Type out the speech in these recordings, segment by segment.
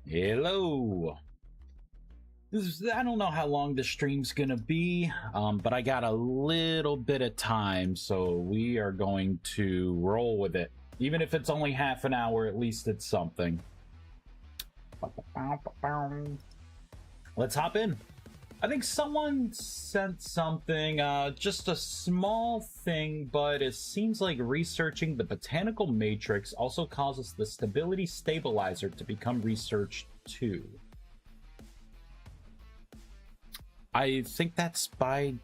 Hello. I don't know how long this stream's gonna be, but I got a little bit of time, so we are going to roll with it. Even if it's only half an hour, at least it's something. Let's hop in. I think someone sent something, just a small thing, but it seems like researching the botanical matrix also causes the stability stabilizer to become researched too. I think that's by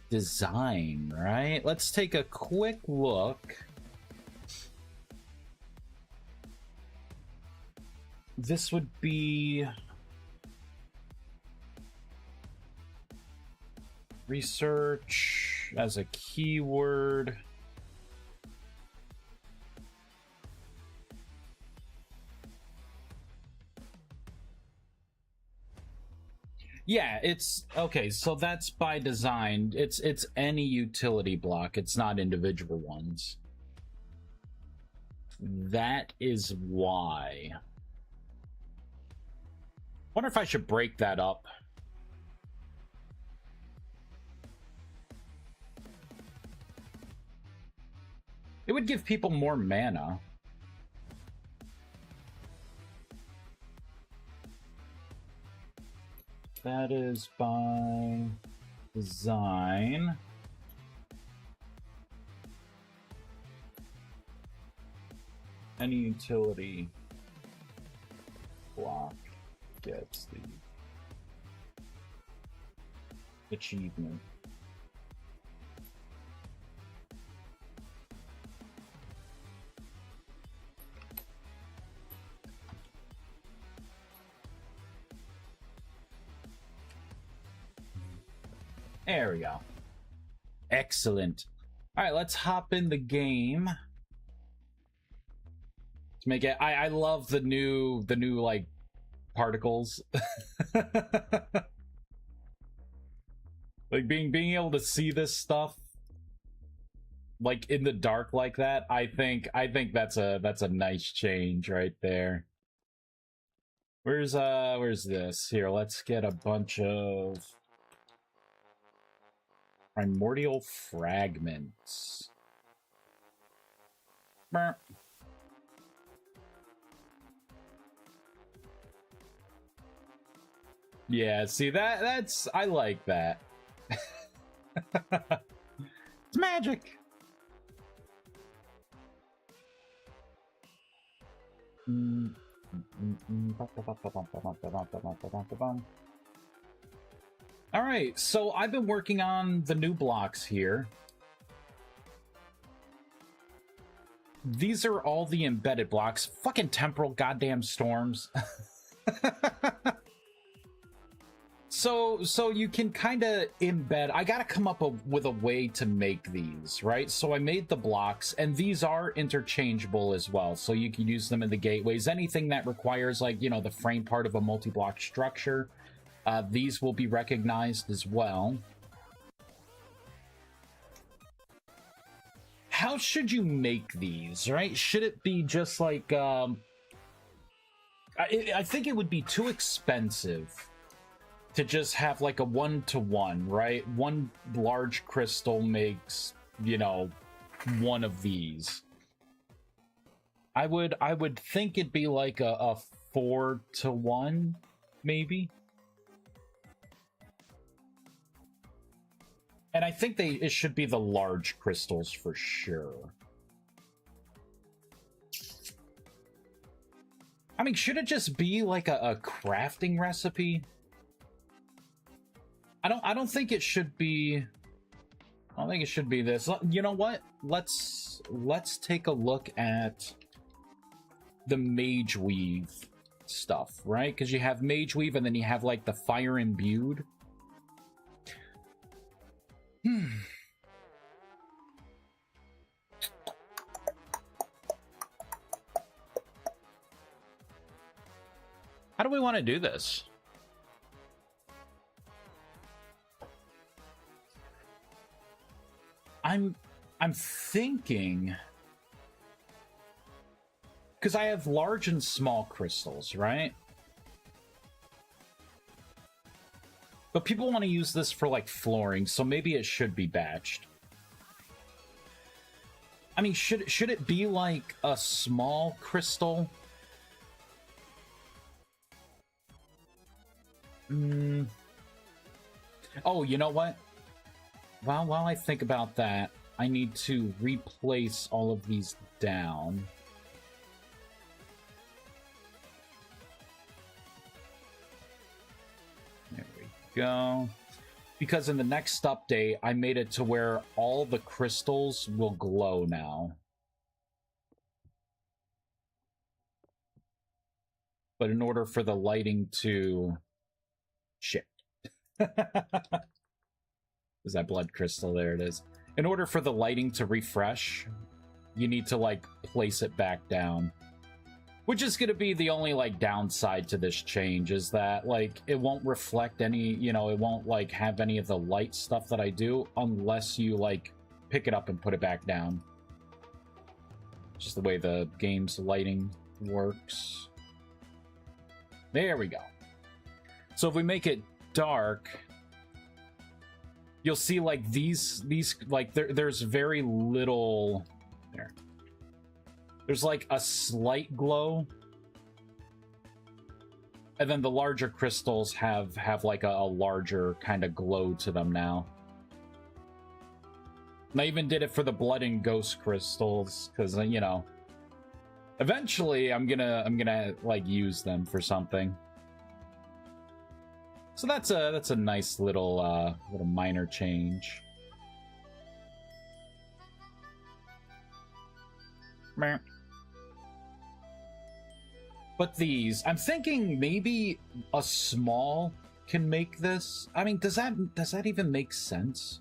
design, right? Let's take a quick look. This would be research as a keyword. Yeah, it's okay, so that's by design. It's any utility block, it's not individual ones. That is why. Wonder if I should break that up. It would give people more mana. That is by design. Any utility block gets the achievement. There we go. Excellent. All right, let's hop in the game. To make it, I love the new like particles. Like being able to see this stuff like in the dark like that. I think that's a nice change right there. Where's this? Here, let's get a bunch of primordial fragments. Burp. Yeah, see that's I like that. It's magic. All right, so I've been working on the new blocks here. These are all the embedded blocks. Fucking temporal goddamn storms. So you can kind of embed. I gotta come up with a way to make these, right? So I made the blocks, and these are interchangeable as well. So you can use them in the gateways. Anything that requires, like, you know, the frame part of a multi-block structure, these will be recognized as well. How should you make these, right? Should it be just like... I think it would be too expensive to just have like a one-to-one, right? One large crystal makes, you know, one of these. I would think it'd be like a 4-to-1, maybe. And I think it should be the large crystals for sure. I mean, should it just be like a crafting recipe? I don't think it should be. I don't think it should be this. You know what? Let's take a look at the Mage Weave stuff, right? Because you have Mage Weave and then you have like the Fire Imbued. How do we want to do this? I'm thinking, because I have large and small crystals, right? But people want to use this for, like, flooring, so maybe it should be batched. I mean, should it be, like, a small crystal? Oh, you know what? Well, while I think about that, I need to replace all of these down. There we go. Because in the next update, I made it to where all the crystals will glow now. But in order for the lighting to... Shit. Is that blood crystal? There it is. In order for the lighting to refresh, you need to, like, place it back down. Which is going to be the only, like, downside to this change, is that, like, it won't reflect any, you know, it won't, like, have any of the light stuff that I do unless you, like, pick it up and put it back down. Just the way the game's lighting works. There we go. So if we make it dark, you'll see, like, these like, there's very little... There. There's, like, a slight glow. And then the larger crystals have like, a larger kind of glow to them now. And I even did it for the blood and ghost crystals, because, you know... Eventually, I'm gonna, like, use them for something. So that's a nice little minor change. Meh. But these, I'm thinking maybe a small can make this. I mean, does that even make sense?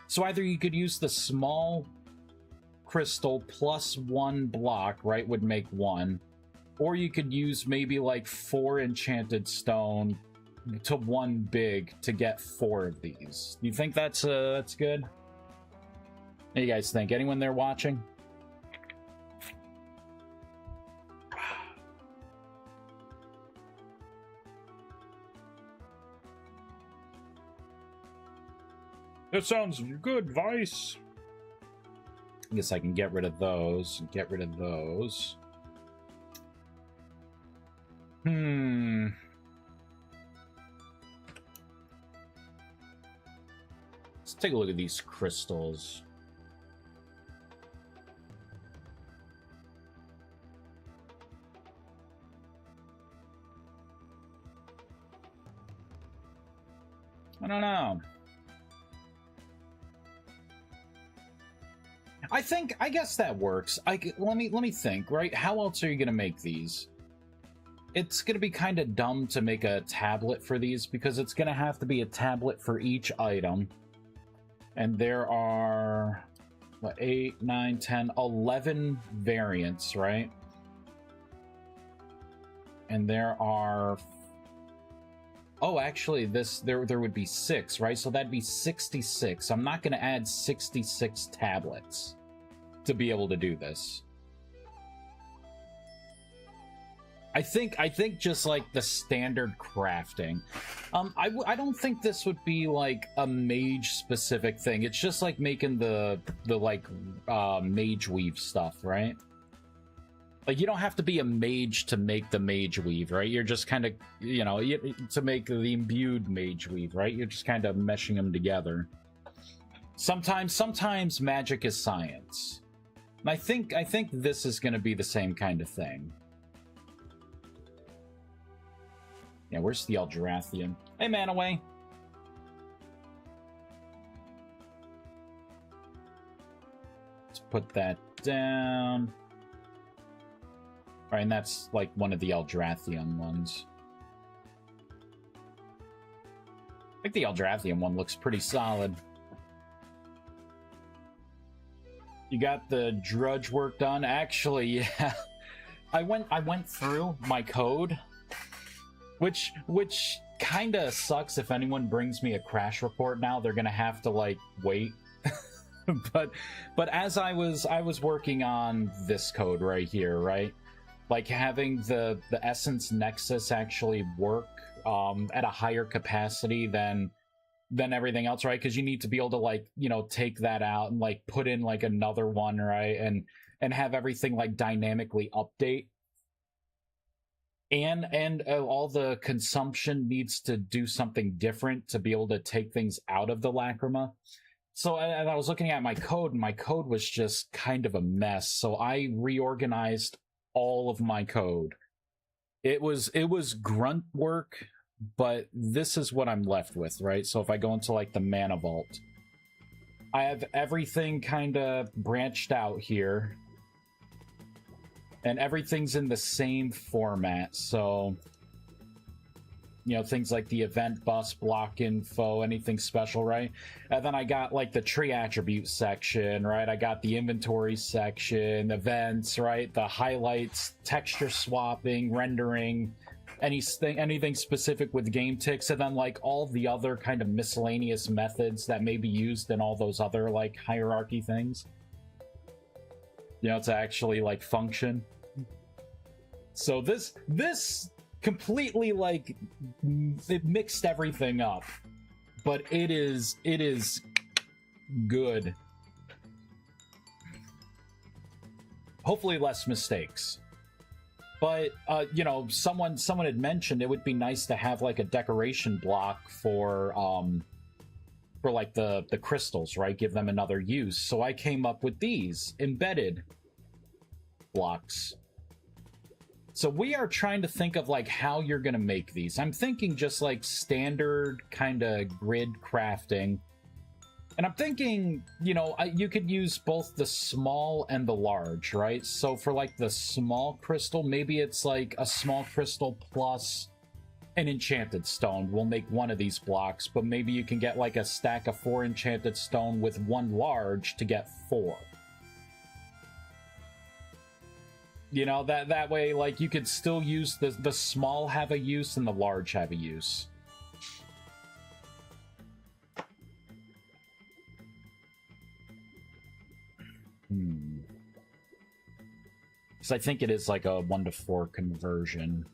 So either you could use the small crystal plus 1 block, right, would make 1. Or you could use maybe like 4 enchanted stone to 1 big to get 4 of these. You think that's good? What do you guys think? Anyone there watching? That sounds good, Vice. I guess I can get rid of those and get rid of those. Let's take a look at these crystals. I don't know. I guess that works. Let me think, right? How else are you gonna make these? It's gonna be kind of dumb to make a tablet for these because it's gonna have to be a tablet for each item. And there are, what, 8, 9, 10, 11 variants, right? And there are... Oh, actually, there would be 6, right? So that'd be 66. I'm not going to add 66 tablets to be able to do this. I think just like the standard crafting. I don't think this would be like a mage specific thing. It's just like making the like mage weave stuff, right? Like, you don't have to be a mage to make the mage weave, right? You're just kind of, you know, to make the imbued mage weave, right? You're just kind of meshing them together. Sometimes magic is science. And I think this is going to be the same kind of thing. Yeah, where's the Eldrathian? Hey, Manaway. Let's put that down. Alright, and that's like one of the Eldrathian ones. I think the Eldrathian one looks pretty solid. You got the drudge work done? Actually, yeah. I went through my code, which kind of sucks. If anyone brings me a crash report now, they're gonna have to like wait. but as I was working on this code right here, right? like having the essence nexus actually work at a higher capacity than everything else, right? Because you need to be able to, like, you know, take that out and like put in like another one, right? And have everything like dynamically update. And all the consumption needs to do something different to be able to take things out of the lacrima. So I was looking at my code, and my code was just kind of a mess. So I reorganized all of my code. It was grunt work, but this is what I'm left with, right? So if I go into like the mana vault, I have everything kind of branched out here, and everything's in the same format. So, you know, things like the event bus, block info, anything special, right? And then I got like the tree attribute section, right? I got the inventory section, events, right? The highlights, texture swapping, rendering, anything specific with game ticks, and then like all the other kind of miscellaneous methods that may be used in all those other like hierarchy things, you know, to actually like function. So this completely, like, it mixed everything up, but it is good. Hopefully less mistakes. But you know, someone had mentioned it would be nice to have like a decoration block for like the crystals, right? Give them another use. So I came up with these embedded blocks. So we are trying to think of like how you're going to make these. I'm thinking just like standard kind of grid crafting. And I'm thinking, you know, you could use both the small and the large, right? So for like the small crystal, maybe it's like a small crystal plus an enchanted stone. We'll make one of these blocks, but maybe you can get like a stack of 4 enchanted stone with 1 large to get 4. You know, that way, like, you could still use the small have a use and the large have a use. Because I think it is like a 1-to-4 conversion.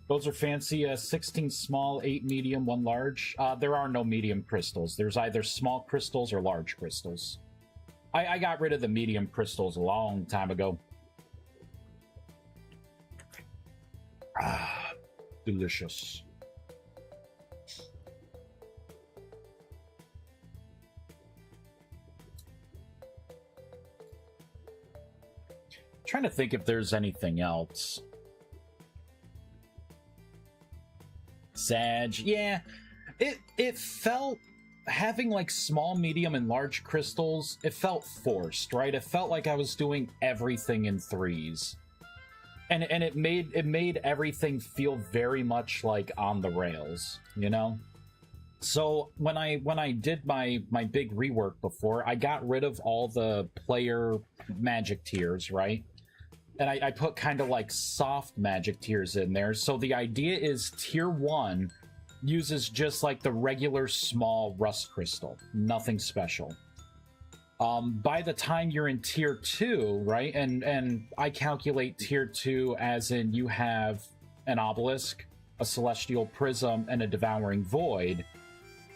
Those are fancy. 16 small, 8 medium, 1 large. There are no medium crystals. There's either small crystals or large crystals. I got rid of the medium crystals a long time ago. Ah, delicious. Trying to think if there's anything else. Sag, yeah. It felt, having like small, medium, and large crystals, it felt forced, right? It felt like I was doing everything in 3s. And it made everything feel very much like on the rails, you know? So when I did my big rework before, I got rid of all the player magic tiers, right? And I put kind of like soft magic tiers in there. So the idea is tier 1 uses just like the regular small rust crystal, nothing special. By the time you're in tier 2, right, and I calculate tier 2 as in you have an obelisk, a celestial prism, and a devouring void.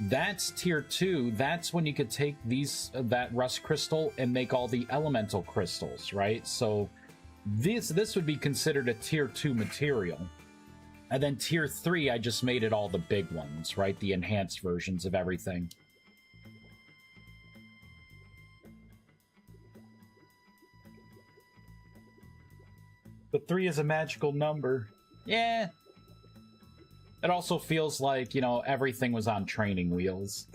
That's tier 2. That's when you could take that rust crystal and make all the elemental crystals, right? So this would be considered a tier 2 material. And then tier 3, I just made it all the big ones, right? The enhanced versions of everything. But 3 is a magical number. Yeah. It also feels like, you know, everything was on training wheels.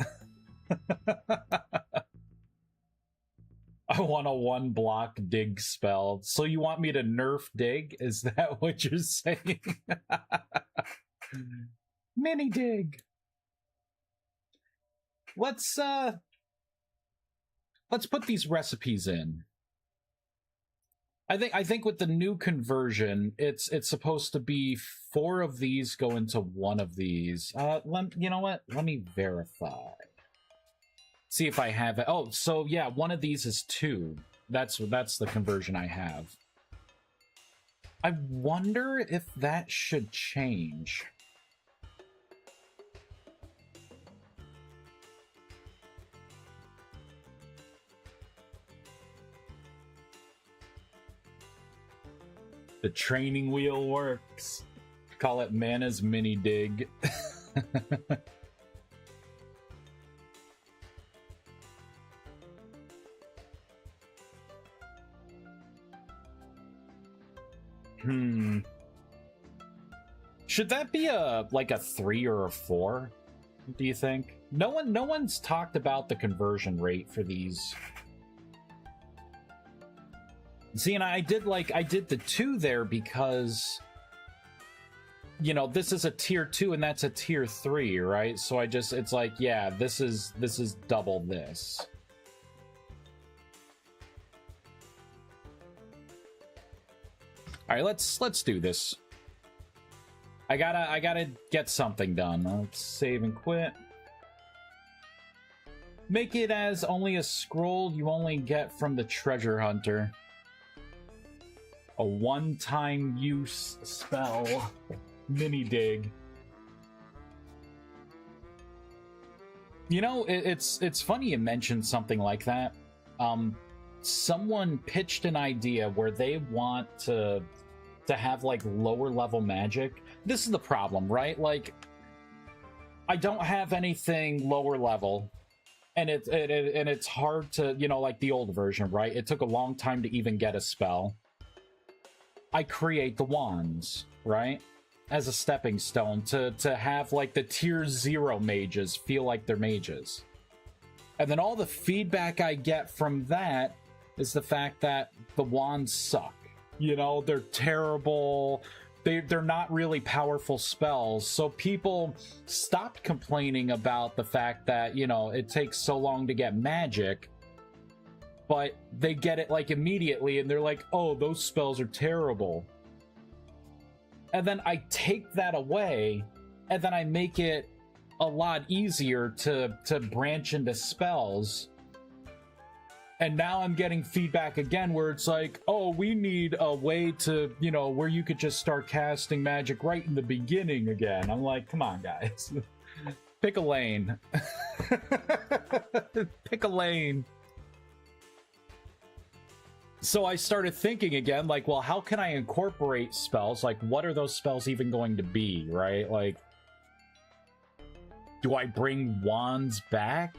I want a 1-block dig spell. So you want me to nerf dig? Is that what you're saying? Mini dig. Let's put these recipes in. I think with the new conversion, it's supposed to be 4 of these go into 1 of these. You know what? Let me verify. See if I have it. Oh, so yeah, 1 of these is 2. That's the conversion I have. I wonder if that should change. The training wheel works. Call it Mana's mini dig. Should that be like a 3 or a 4? Do you think? No one's talked about the conversion rate for these. See, and I did the 2 there because, you know, this is a tier 2 and that's a tier 3, right? So it's like, yeah, this is double this. All right, let's do this. I gotta get something done. Let's save and quit. Make it as only a scroll you only get from the treasure hunter. A one-time use spell. Mini dig. You know, it's funny you mentioned something like that. Someone pitched an idea where they want to have like lower level magic. This is the problem, right? Like, I don't have anything lower level, and it's hard to, you know, like the old version, right? It took a long time to even get a spell. I create the wands, right? As a stepping stone to have like the tier 0 mages feel like they're mages. And then all the feedback I get from that is the fact that the wands suck. You know, they're terrible. They're not really powerful spells. So people stopped complaining about the fact that, you know, it takes so long to get magic. But they get it like immediately and they're like, oh, those spells are terrible. And then I take that away and then I make it a lot easier to branch into spells. And now I'm getting feedback again where it's like, oh, we need a way to, you know, where you could just start casting magic right in the beginning again. I'm like, come on, guys. Pick a lane. Pick a lane. So I started thinking again, like, well, how can I incorporate spells? Like, what are those spells even going to be, right? Like, do I bring wands back?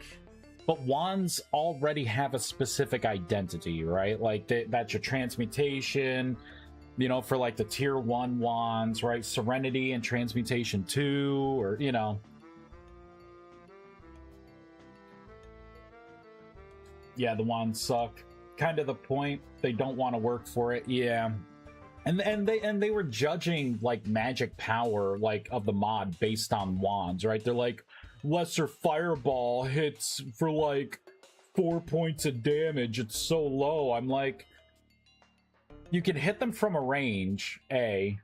But wands already have a specific identity, right? Like, that's your transmutation, you know, for like the tier 1 wands, right? Serenity and transmutation 2, or, you know. Yeah, the wands suck. Kind of the point. They don't want to work for it. Yeah. And they were judging like magic power like of the mod based on wands, right? They're like, lesser fireball hits for like 4 points of damage. It's so low. I'm like, you can hit them from a range, A.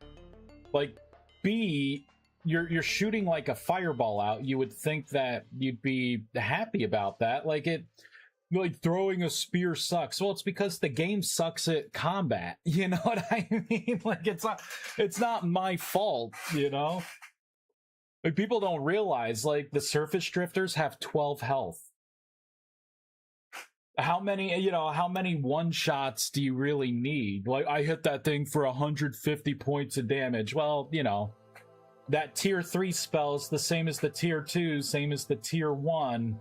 Like, B, you're shooting like a fireball out. You would think that you'd be happy about that. Like, like throwing a spear sucks. Well, it's because the game sucks at combat. You know what I mean? Like, it's not my fault, you know? Like, people don't realize, like, the surface drifters have 12 health. How many one-shots do you really need? Like, I hit that thing for 150 points of damage. Well, you know, that tier 3 spell's the same as the tier 2, same as the tier 1,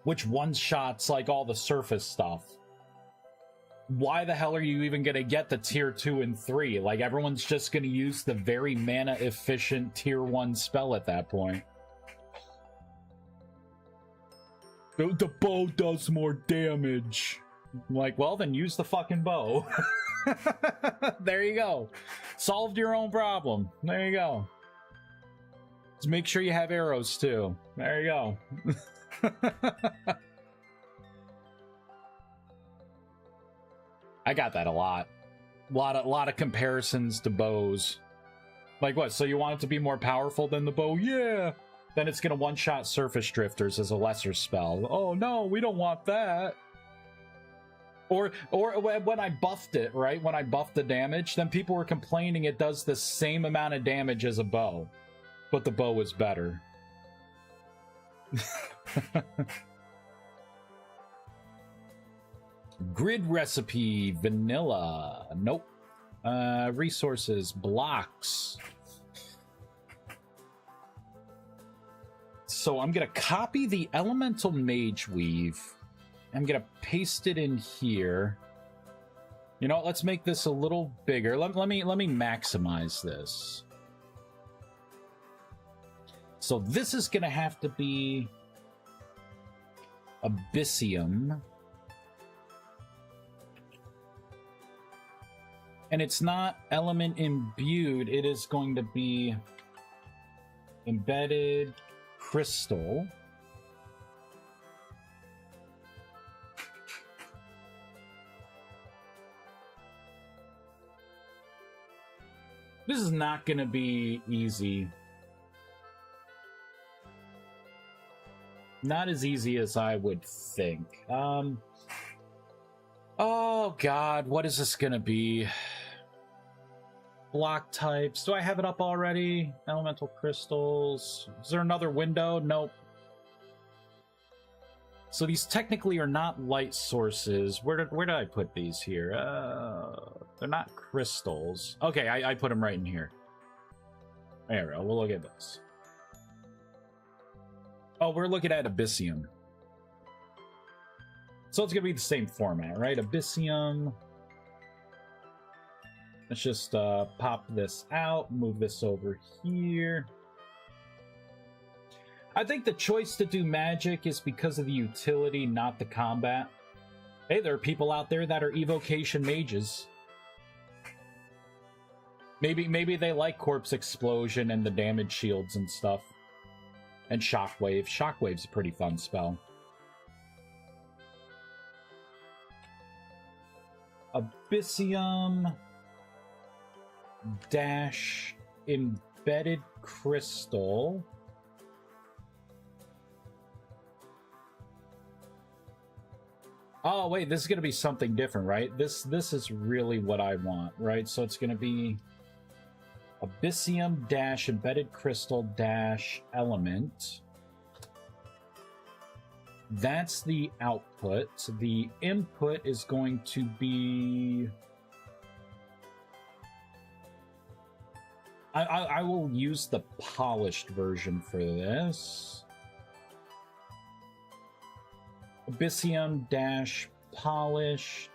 which one-shots, like, all the surface stuff. Why the hell are you even gonna get the tier 2 and 3? Like, everyone's just gonna use the very mana-efficient tier 1 spell at that point. The bow does more damage. I'm like, well, then use the fucking bow. There you go. Solved your own problem. There you go. Just make sure you have arrows, too. There you go. I got that a lot. Lot of comparisons to bows. Like, what? So you want it to be more powerful than the bow? Yeah. Then it's gonna one-shot surface drifters as a lesser spell. Oh no, we don't want that. Or when I buffed it, right? When I buffed the damage, then people were complaining it does the same amount of damage as a bow, but the bow is better. Grid recipe, vanilla. Nope. Resources, blocks. So I'm gonna copy the elemental mage weave. I'm gonna paste it in here. You know what? Let's make this a little bigger. Let me maximize this. So this is gonna have to be Abyssium. And it's not element imbued, it is going to be embedded crystal. This is not going to be easy. Not as easy as I would think. Oh god, what is this going to be? Block types. Do I have it up already? Elemental crystals. Is there another window? Nope. So these technically are not light sources. Where did I put these here? They're not crystals. Okay, I put them right in here. There we go. We'll look at this. Oh, we're looking at Abyssium. So it's going to be the same format, right? Abyssium. Let's just pop this out, move this over here. I think the choice to do magic is because of the utility, not the combat. Hey, there are people out there that are evocation mages. Maybe they like corpse explosion and the damage shields and stuff. And shockwave. Shockwave's a pretty fun spell. Abyssium dash embedded crystal. Oh wait, this is gonna be something different, right? This is really what I want, right? So it's gonna be Abyssium dash embedded crystal dash element. That's the output. The input is going to be... I will use the polished version for this. Abyssium dash polished.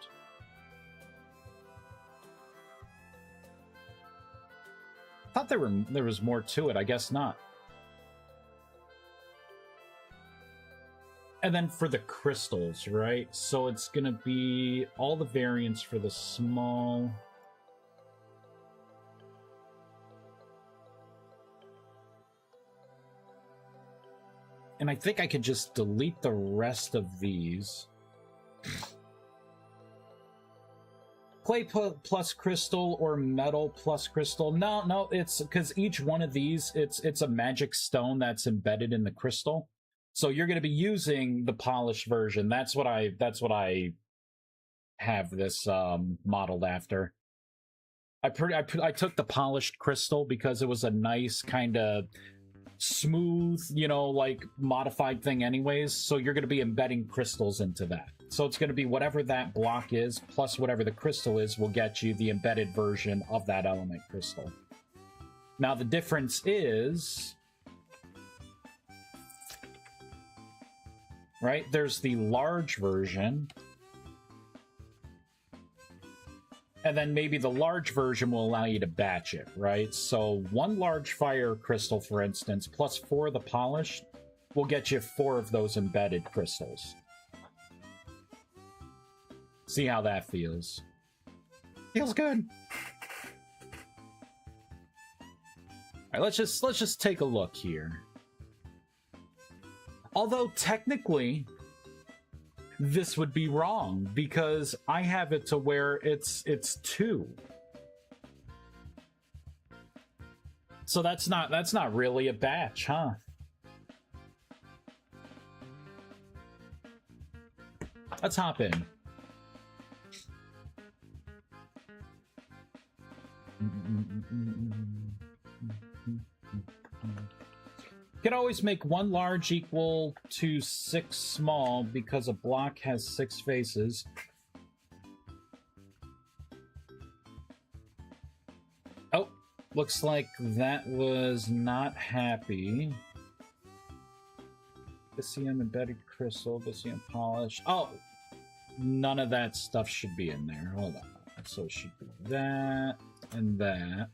I thought there was more to it. I guess not. And then for the crystals, right? So it's gonna be all the variants for the small. And I think I could just delete the rest of these. Clay plus crystal or metal plus crystal. No, it's because each one of these, it's a magic stone that's embedded in the crystal. So you're going to be using the polished version. That's what I have this modeled after. I took the polished crystal because it was a nice kind of smooth, you know, like modified thing anyways. So you're going to be embedding crystals into that. So it's going to be whatever that block is plus whatever the crystal is will get you the embedded version of that element crystal. Now the difference is, right, there's the large version, and then maybe the large version will allow you to batch it, right? So one large fire crystal, for instance, plus 4 of the polished will get you 4 of those embedded crystals. See how that feels. Feels good. All right, let's just take a look here. Although technically this would be wrong because I have it to where it's 2. So that's not really a batch, huh? Let's hop in. Can always make 1 large equal to 6 small because a block has 6 faces. Oh, looks like that was not happy. Lithium embedded crystal, lithium polished. Oh, none of that stuff should be in there. Hold on. So it should be that and that.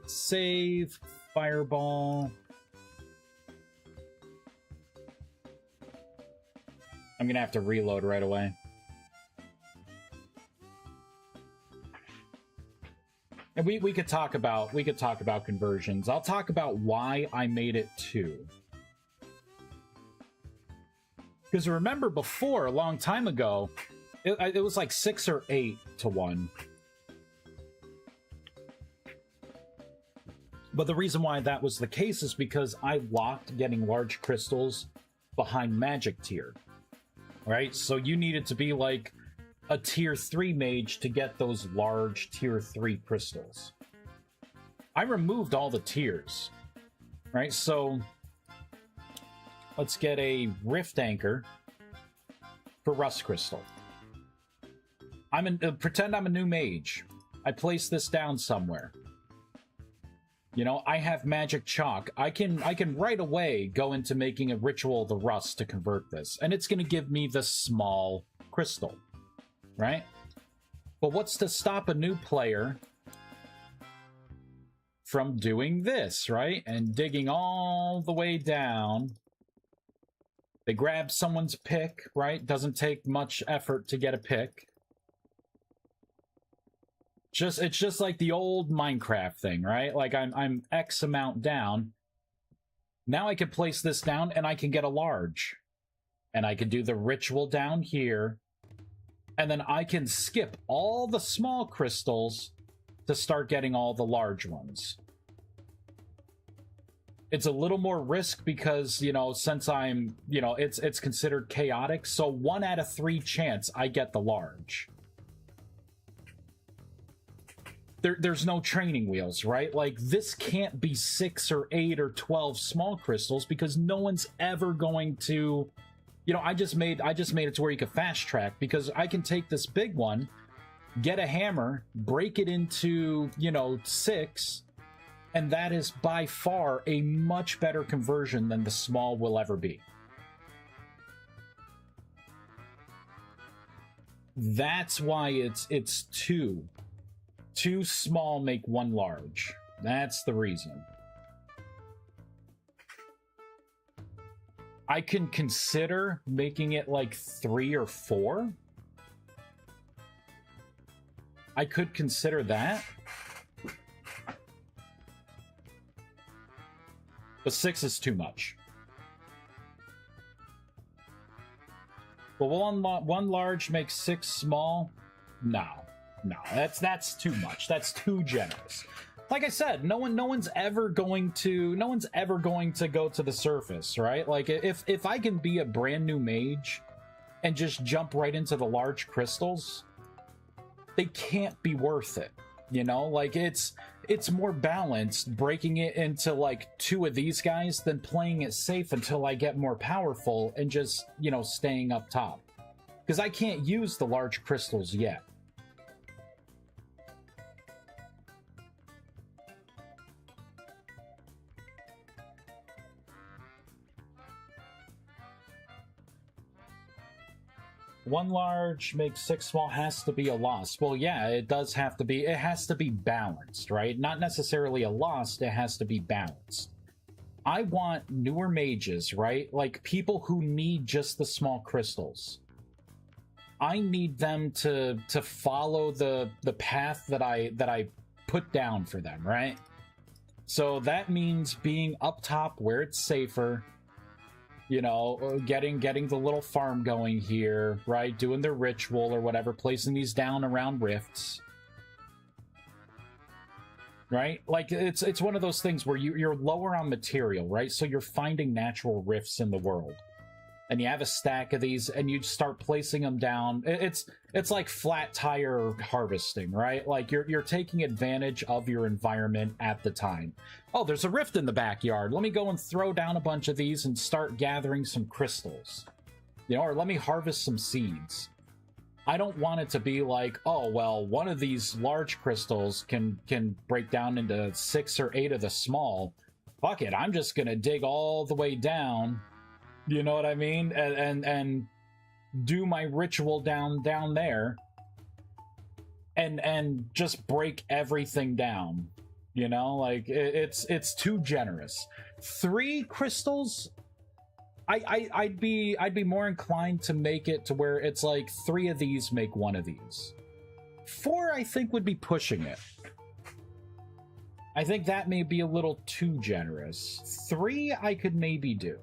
Save, fireball. I'm gonna have to reload right away. And we could talk about conversions. I'll talk about why I made it 2. Because remember before, a long time ago, it was like 6 or 8 to 1. But the reason why that was the case is because I locked getting large crystals behind magic tier. Right? So you needed to be like a tier 3 mage to get those large tier 3 crystals. I removed all the tiers. Right? So let's get a Rift Anchor for Rust Crystal. Pretend I'm a new mage. I place this down somewhere. You know, I have magic chalk. I can right away go into making a ritual of the rust to convert this, and it's going to give me the small crystal, right? But what's to stop a new player from doing this, right? And digging all the way down. They grab someone's pick, right? Doesn't take much effort to get a pick. It's just like the old Minecraft thing, right? Like I'm X amount down. Now I can place this down and I can get a large. And I can do the ritual down here. And then I can skip all the small crystals to start getting all the large ones. It's a little more risk because, you know, since I'm, you know, it's considered chaotic. So 1 out of 3 chance I get the large. There's no training wheels, right? Like, this can't be 6 or 8 or 12 small crystals because no one's ever going to... You know, I just made it to where you can fast track because I can take this big one, get a hammer, break it into, you know, 6, and that is by far a much better conversion than the small will ever be. That's why it's 2. 2 small make 1 large. That's the reason. I can consider making it like 3 or 4. I could consider that. But 6 is too much. But will 1 large make 6 small? No. No, that's too much. That's too generous. Like I said, no one's ever going to go to the surface, right? Like if I can be a brand new mage and just jump right into the large crystals, they can't be worth it. You know, like it's more balanced breaking it into like 2 of these guys than playing it safe until I get more powerful and just, you know, staying up top. Because I can't use the large crystals yet. One large makes 6 small has to be a loss. Well, yeah, it does have to be. It has to be balanced, right? Not necessarily a loss. It has to be balanced. I want newer mages, right? Like people who need just the small crystals. I need them to follow the path that I put down for them, right? So that means being up top where it's safer. You know, getting the little farm going here, right? Doing their ritual or whatever, placing these down around rifts. Right? Like, it's one of those things where you're lower on material, right? So you're finding natural rifts in the world. and you have a stack of these, and you start placing them down. It's like flat tire harvesting, right? Like you're taking advantage of your environment at the time. Oh, there's a rift in the backyard. Let me go and throw down a bunch of these and start gathering some crystals. You know, or let me harvest some seeds. I don't want it to be like, oh, well, one of these large crystals can break down into 6 or 8 of the small. Fuck it, I'm just gonna dig all the way down. You know what I mean? And do my ritual down there. And just break everything down. You know, like it's too generous. 3 crystals, I'd be more inclined to make it to where it's like 3 of these make 1 of these. 4, I think, would be pushing it. I think that may be a little too generous. 3, I could maybe do.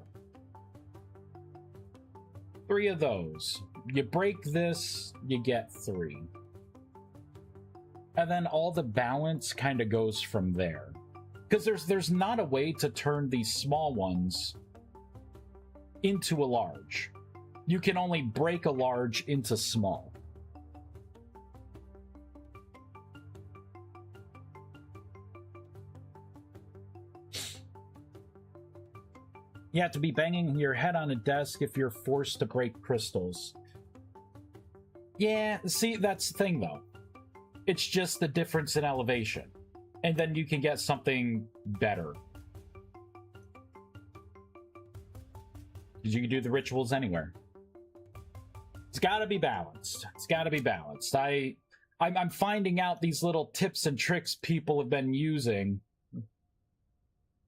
3 of those. You break this, you get 3. And then all the balance kind of goes from there. Because there's not a way to turn these small ones into a large. You can only break a large into small. You have to be banging your head on a desk if you're forced to break crystals. Yeah, see, that's the thing, though. It's just the difference in elevation. And then you can get something better. Because you can do the rituals anywhere. It's gotta be balanced. It's gotta be balanced. I'm finding out these little tips and tricks people have been using.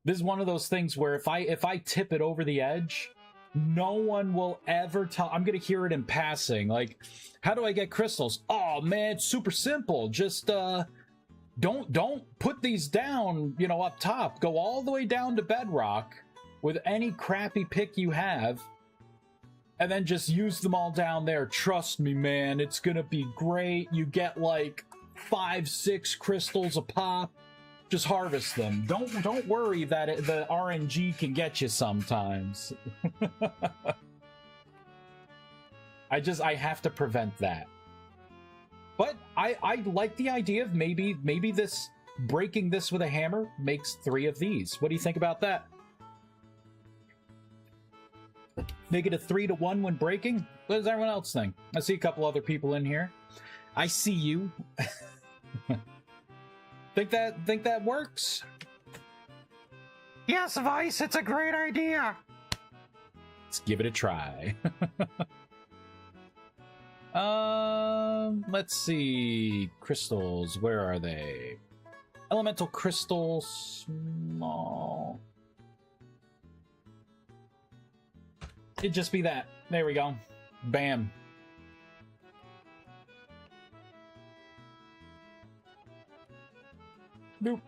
This is one of those things where if I tip it over the edge, no one will ever tell. I'm gonna hear it in passing. Like, how do I get crystals? Oh man, it's super simple. Just don't put these down, you know, up top. Go all the way down to bedrock with any crappy pick you have, and then just use them all down there. Trust me, man, it's gonna be great. You get like 5-6 crystals a pop. Just harvest them. Don't worry that the RNG can get you sometimes. I have to prevent that. But I like the idea of maybe this breaking this with a hammer makes 3 of these. What do you think about that? Make it a 3-to-1 when breaking? What does everyone else think? I see a couple other people in here. I see you. Think that works? Yes, Vice, it's a great idea. Let's give it a try. Let's see. Crystals, where are they? Elemental crystal, small. It'd just be that. There we go. Bam. Boop.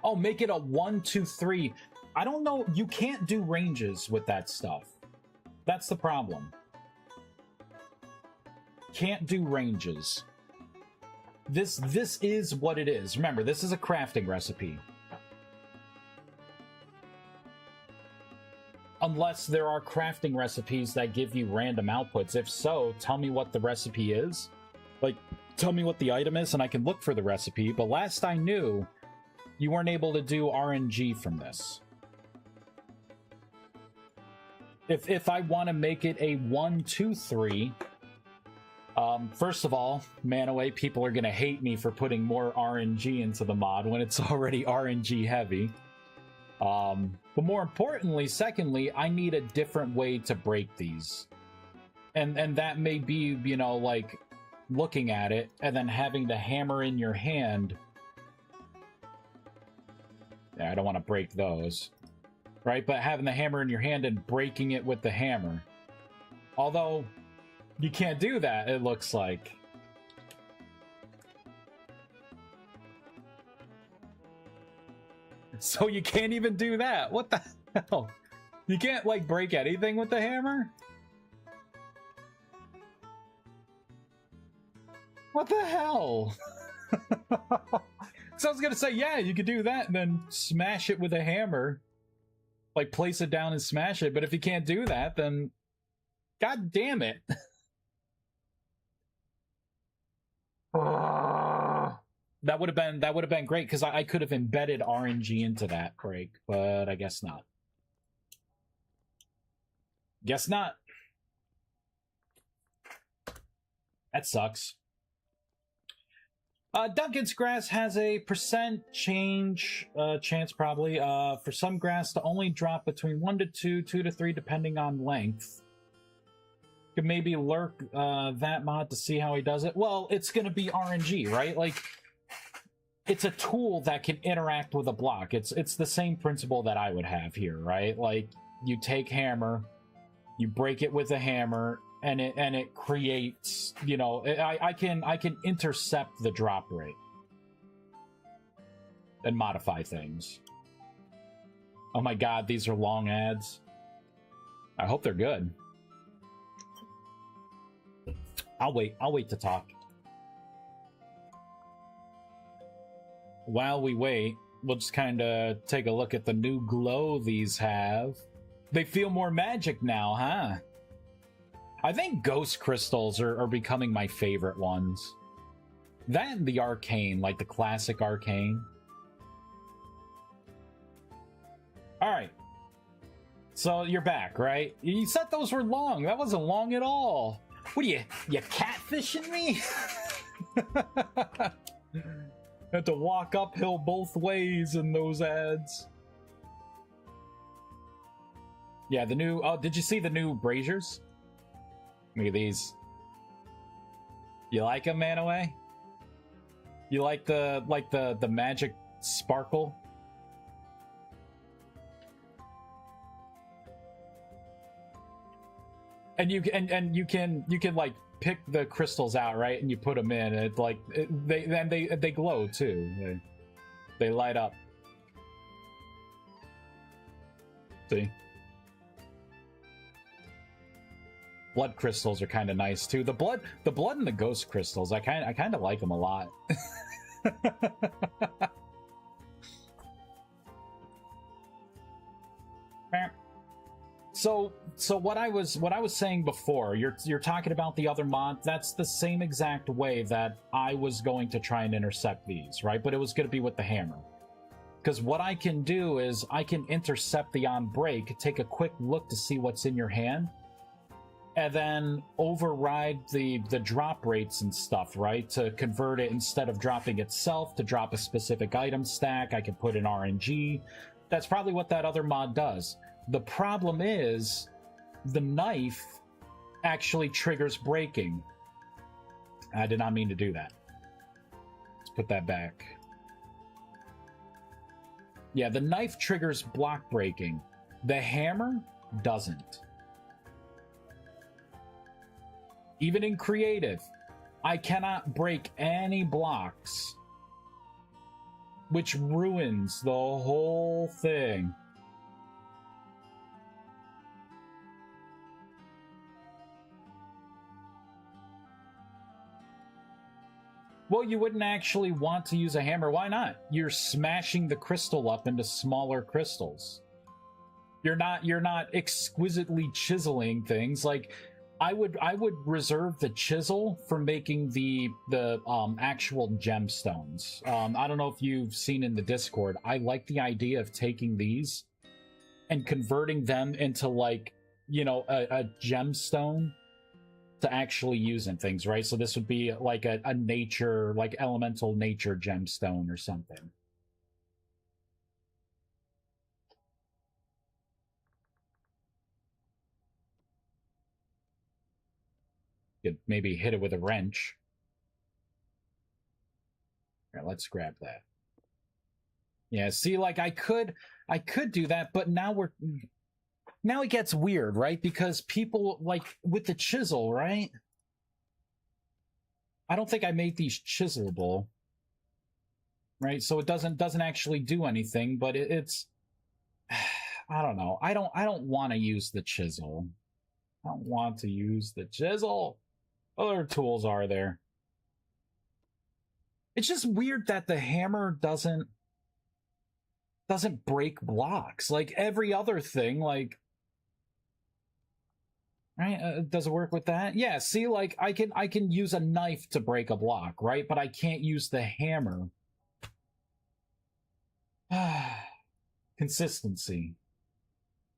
Oh, make it a 1, 2, 3. I don't know. You can't do ranges with that stuff. That's the problem. Can't do ranges. This is what it is. Remember, this is a crafting recipe. Unless there are crafting recipes that give you random outputs. If so, tell me what the recipe is. Like, tell me what the item is and I can look for the recipe. But last I knew, you weren't able to do RNG from this. If I want to make it a 1, 2, 3... first of all, Manaway, people are going to hate me for putting more RNG into the mod when it's already RNG heavy. But more importantly, secondly, I need a different way to break these. And that may be, you know, like, looking at it and then having the hammer in your hand. Yeah, I don't want to break those. Right? But having the hammer in your hand and breaking it with the hammer. Although, you can't do that, it looks like. So you can't even do that. What the hell? You can't, like, break anything with the hammer? What the hell? So I was gonna say, yeah, you could do that and then smash it with a hammer. Like, place it down and smash it. But if you can't do that, then... God damn it. That would have been great, because I could have embedded RNG into that break, but I guess not. Guess not. That sucks. Duncan's grass has a percent change chance, probably, for some grass to only drop between 1 to 2, 2 to 3, depending on length. Could maybe lurk that mod to see how he does it. Well, it's going to be RNG, right? Like, it's a tool that can interact with a block. It's the same principle that I would have here, right? Like, you take hammer, you break it with a hammer, and it creates, you know, I can intercept the drop rate and modify things. Oh my god, these are long ads. I hope they're good. I'll wait to talk. While we wait, we'll just kind of take a look at the new glow these have. They feel more magic now, huh? I think ghost crystals are becoming my favorite ones. That and the arcane, like the classic arcane. Alright. So you're back, right? You said those were long. That wasn't long at all. What are you catfishing me? Had to walk uphill both ways in those ads. Yeah, the new... Oh, did you see the new braziers? Look at these. You like them, Manaway? You like the magic sparkle? And you can like pick the crystals out, right? And you put them in. And they glow too. They light up. See? Blood crystals are kind of nice too. The blood and the ghost crystals, I kind of like them a lot. So what I was saying before, you're talking about the other mod. That's the same exact way that I was going to try and intercept these, right? But it was going to be with the hammer. Because what I can do is I can intercept the on break, take a quick look to see what's in your hand, and then override the drop rates and stuff, right? To convert it, instead of dropping itself, to drop a specific item stack, I can put in RNG. That's probably what that other mod does. The problem is, the knife actually triggers breaking. I did not mean to do that. Let's put that back. Yeah, the knife triggers block breaking. The hammer doesn't. Even in creative, I cannot break any blocks, which ruins the whole thing. Well, you wouldn't actually want to use a hammer. Why not? You're smashing the crystal up into smaller crystals. You're not exquisitely chiseling things. Like, I would reserve the chisel for making the actual gemstones. I don't know if you've seen in the Discord. I like the idea of taking these and converting them into, like, you know, a gemstone to actually use in things, right? So this would be like a nature, like elemental nature gemstone or something. Could maybe hit it with a wrench. Here, let's grab that. Yeah, see, like I could do that, but now it gets weird, right? Because people, like, with the chisel, right? I don't think I made these chiselable, right? So it doesn't actually do anything, but it's I don't know. I don't want to use the chisel. I don't want to use the chisel. What other tools are there? It's just weird that the hammer doesn't break blocks like every other thing. Like, right? Does it work with that? Yeah. See, like I can use a knife to break a block, right? But I can't use the hammer. Consistency.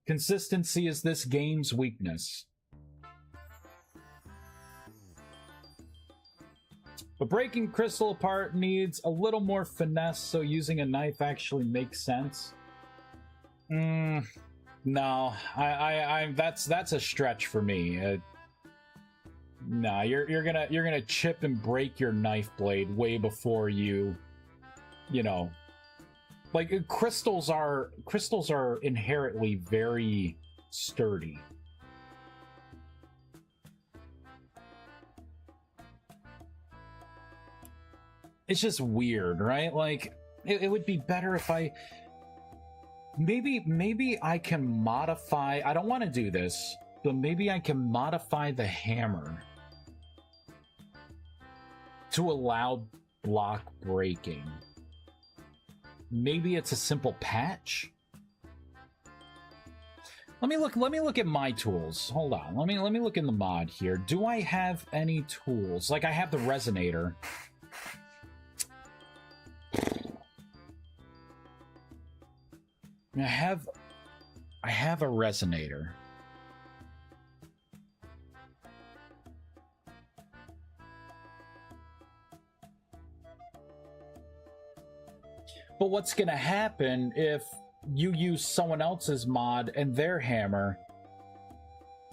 Consistency is this game's weakness. But breaking crystal apart needs a little more finesse, so using a knife actually makes sense. No, that's a stretch for me. No, you're gonna chip and break your knife blade way before you know. Like crystals are inherently very sturdy. It's just weird, right? Like it would be better if I maybe I can modify. I don't want to do this, but maybe I can modify the hammer to allow block breaking. Maybe it's a simple patch. Let me look at my tools. Hold on. Let me look in the mod here. Do I have any tools? Like I have the resonator. I have a resonator. But what's going to happen if you use someone else's mod and their hammer,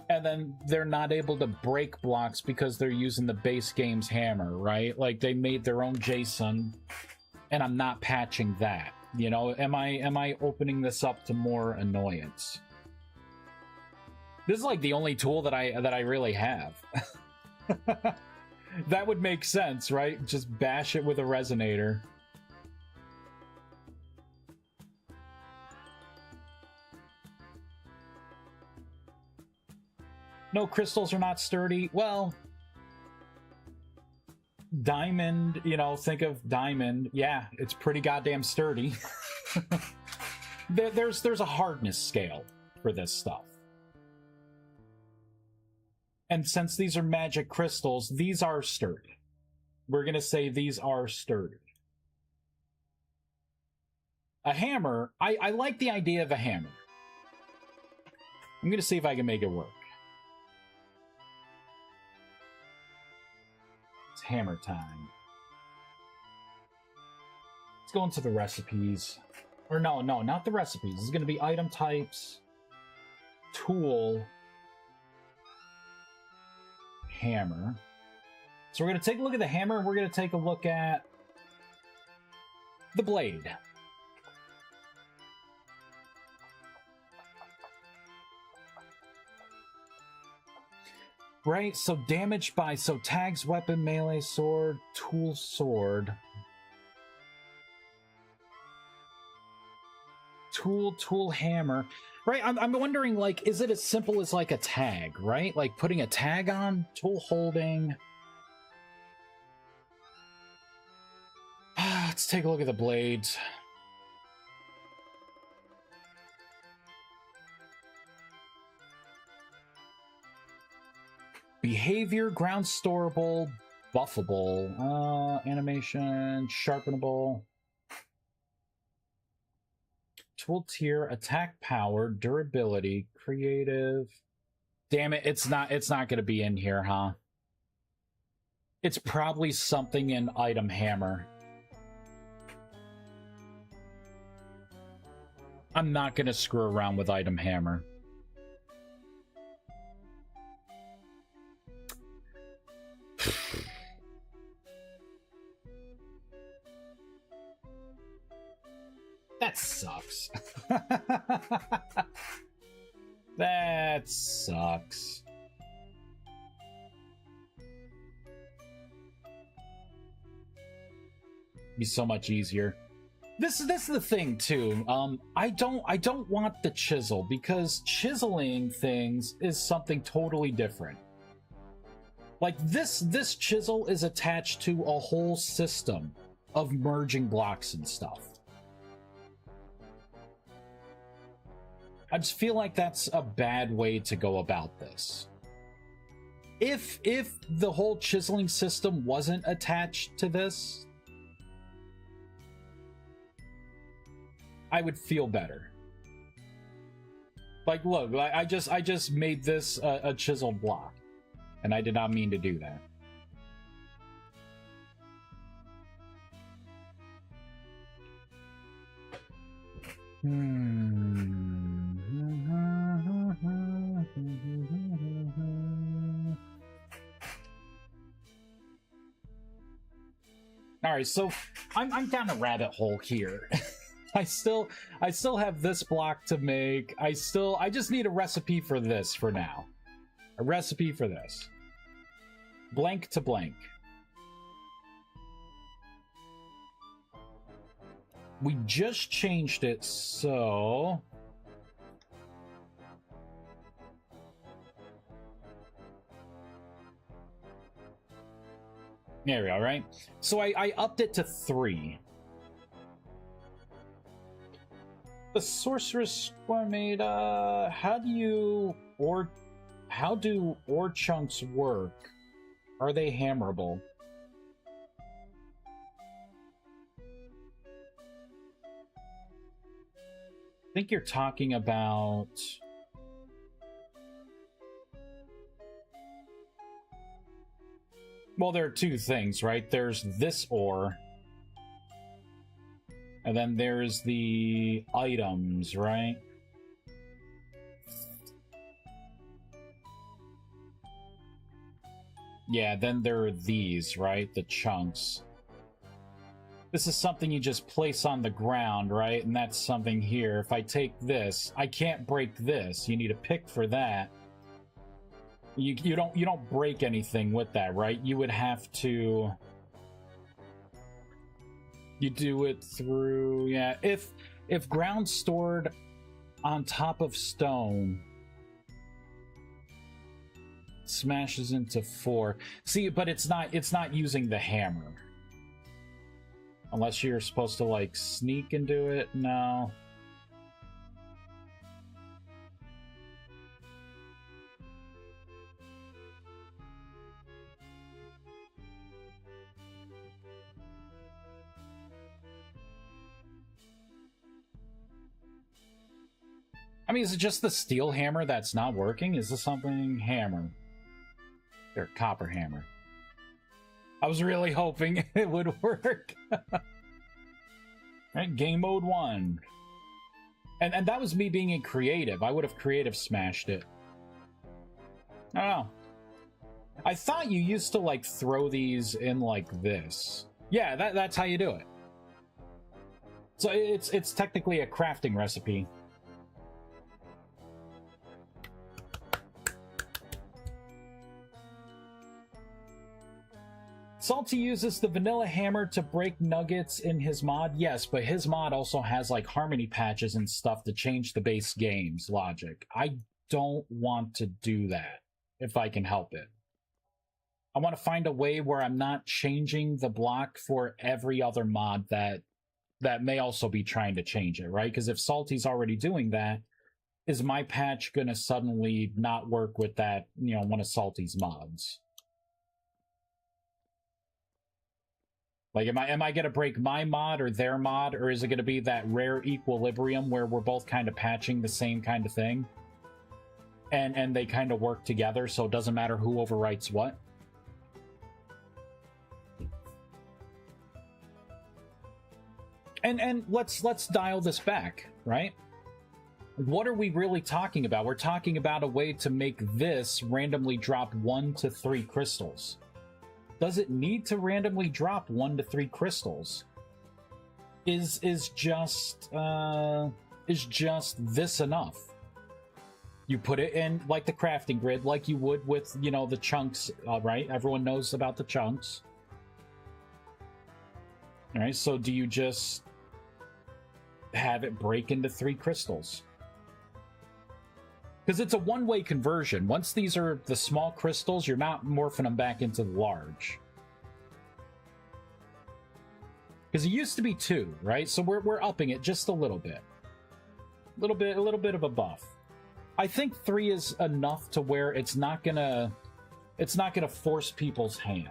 and then they're not able to break blocks because they're using the base game's hammer, right? Like they made their own JSON, and I'm not patching that. You know, am I opening this up to more annoyance? This is like the only tool that I really have. That would make sense, right? Just bash it with a resonator. No, crystals are not sturdy. Well, diamond, you know, think of diamond. Yeah, it's pretty goddamn sturdy. There's a hardness scale for this stuff. And since these are magic crystals, these are sturdy. We're going to say these are sturdy. A hammer, I like the idea of a hammer. I'm going to see if I can make it work. Hammer time. Let's go into the recipes. Or no, not the recipes. This is going to be item types, tool, hammer. So we're going to take a look at the hammer. We're going to take a look at the blade. Right, so damage by, so tags, weapon, melee, sword, tool, sword. Tool, hammer. Right, I'm wondering, like, is it as simple as, like, a tag, right? Like, putting a tag on, tool holding. Let's take a look at the blades. Behavior, ground storable, buffable, animation, sharpenable, tool tier, attack power, durability, creative. Damn it, it's not going to be in here, huh? It's probably something in item hammer. I'm not going to screw around with item hammer. That sucks. That sucks. Be so much easier. This is the thing too. I don't want the chisel because chiseling things is something totally different. Like this chisel is attached to a whole system of merging blocks and stuff. I just feel like that's a bad way to go about this. If the whole chiseling system wasn't attached to this, I would feel better. Like, look, I just made this a chiseled block, and I did not mean to do that. All right, so I'm down a rabbit hole here. I still have this block to make. I just need a recipe for this for now. A recipe for this. Blank to blank. We just changed it, so... There we go, right? So I upped it to 3. The Sorceress Squirmade, how do ore chunks work? Are they hammerable? I think you're talking about... Well, there are two things, right? There's this ore, and then there's the items, right? Yeah, then there are these, right? The chunks. This is something you just place on the ground, right? And that's something here. If I take this, I can't break this. You need a pick for that. You don't break anything with that, right? You would have to... You do it through... Yeah, if ground stored on top of stone smashes into 4. See, but it's not using the hammer. Unless you're supposed to, like, sneak and do it? No. I mean, is it just the steel hammer that's not working? Is this something hammer? Or copper hammer? I was really hoping it would work. Right, game mode 1. And that was me being in creative. I would have creative smashed it. I don't know. I thought you used to, like, throw these in like this. Yeah, that's how you do it. So it's technically a crafting recipe. Salty uses the vanilla hammer to break nuggets in his mod. Yes, but his mod also has like harmony patches and stuff to change the base game's logic. I don't want to do that if I can help it. I want to find a way where I'm not changing the block for every other mod that may also be trying to change it, right? Because if Salty's already doing that, is my patch going to suddenly not work with that, you know, one of Salty's mods? Like, am I going to break my mod or their mod, or is it going to be that rare equilibrium where we're both kind of patching the same kind of thing? And they kind of work together, so it doesn't matter who overwrites what? And let's dial this back, right? What are we really talking about? We're talking about a way to make this randomly drop 1 to 3 crystals. Does it need to randomly drop 1 to 3 crystals? Is just this enough? You put it in like the crafting grid, like you would with, you know, the chunks, right? Everyone knows about the chunks. All right, so do you just have it break into 3 crystals? Because it's a one-way conversion. Once these are the small crystals, you're not morphing them back into the large. Because it used to be 2, right? So we're upping it just a little bit. A little bit of a buff. I think 3 is enough to where it's not gonna force people's hand.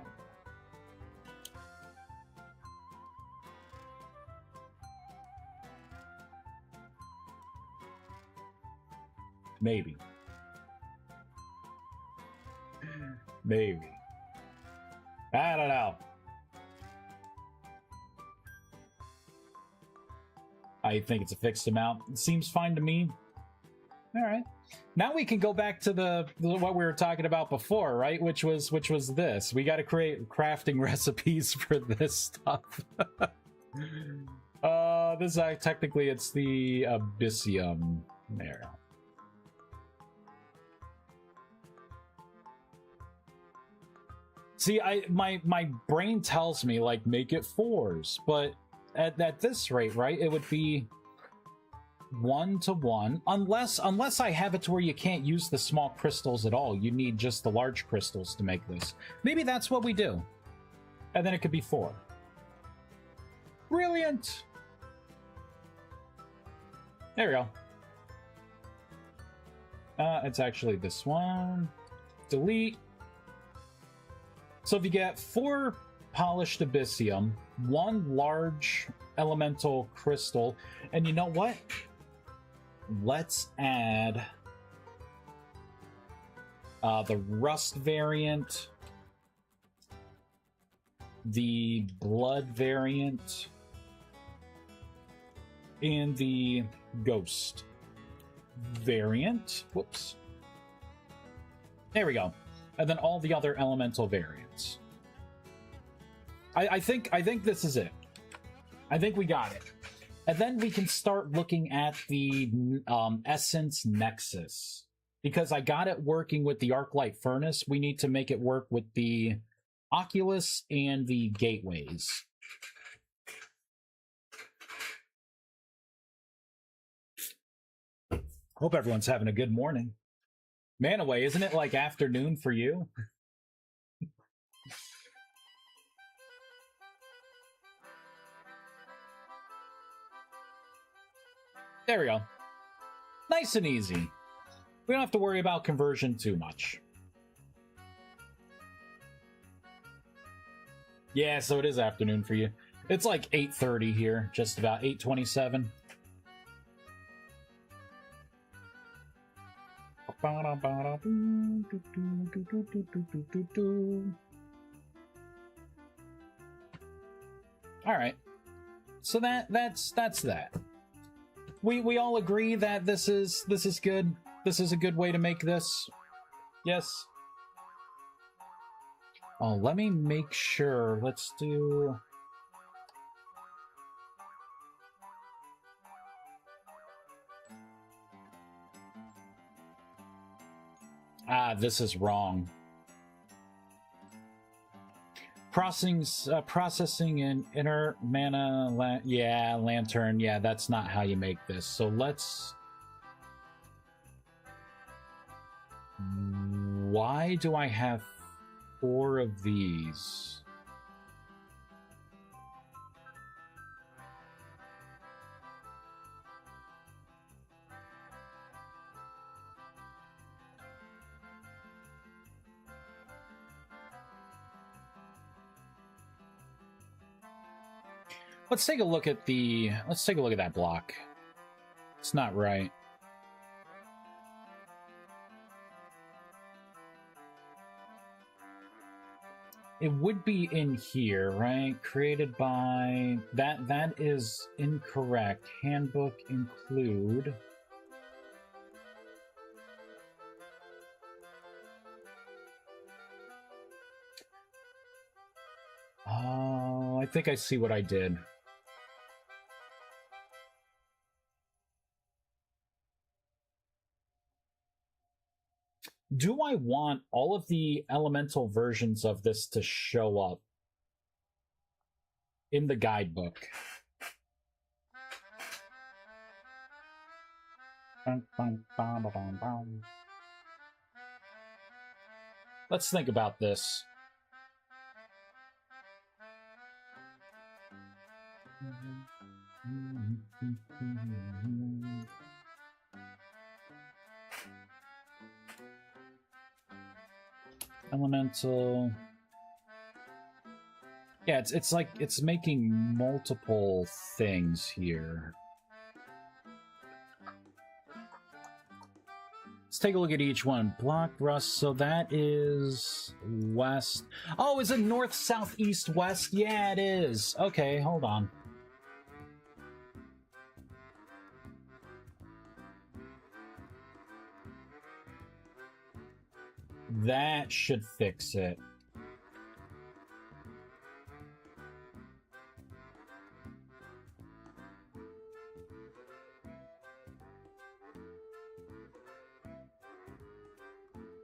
Maybe. Maybe. I don't know. I think it's a fixed amount. It seems fine to me. All right. Now we can go back to the what we were talking about before, right? Which was this. We got to create crafting recipes for this stuff. This technically it's the Abyssium. There. See, my brain tells me like make it 4s, but at this rate, right, it would be 1-to-1, unless I have it to where you can't use the small crystals at all. You need just the large crystals to make this. Maybe that's what we do, and then it could be 4. Brilliant. There we go. It's actually this one. Delete. So if you get 4 polished Abyssium, 1 large elemental crystal, and you know what? Let's add the rust variant, the blood variant, and the ghost variant. Whoops. There we go. And then all the other elemental variants. I think this is it. I think we got it. And then we can start looking at the Essence Nexus. Because I got it working with the Arclight Furnace, we need to make it work with the Oculus and the Gateways. Hope everyone's having a good morning. Manaway, isn't it like afternoon for you? There we go. Nice and easy. We don't have to worry about conversion too much. Yeah, so it is afternoon for you. It's like 8:30 here, just about 8:27. All right. So that's that. We all agree that this is good. This is a good way to make this. Yes. Oh, let me make sure. Let's do. This is wrong. Processing in inner mana, lantern. Yeah, that's not how you make this. So let's. Why do I have 4 of these? Let's take a look at that block. It's not right. It would be in here, right? Created by that is incorrect. Handbook include. Oh, I think I see what I did. Do I want all of the elemental versions of this to show up in the guidebook? Let's think about this. Elemental. Yeah, it's like it's making multiple things here. Let's take a look at each one. Block rust, so that is west. Oh, is it north, south, east, west? Yeah, it is. Okay, hold on. That should fix it.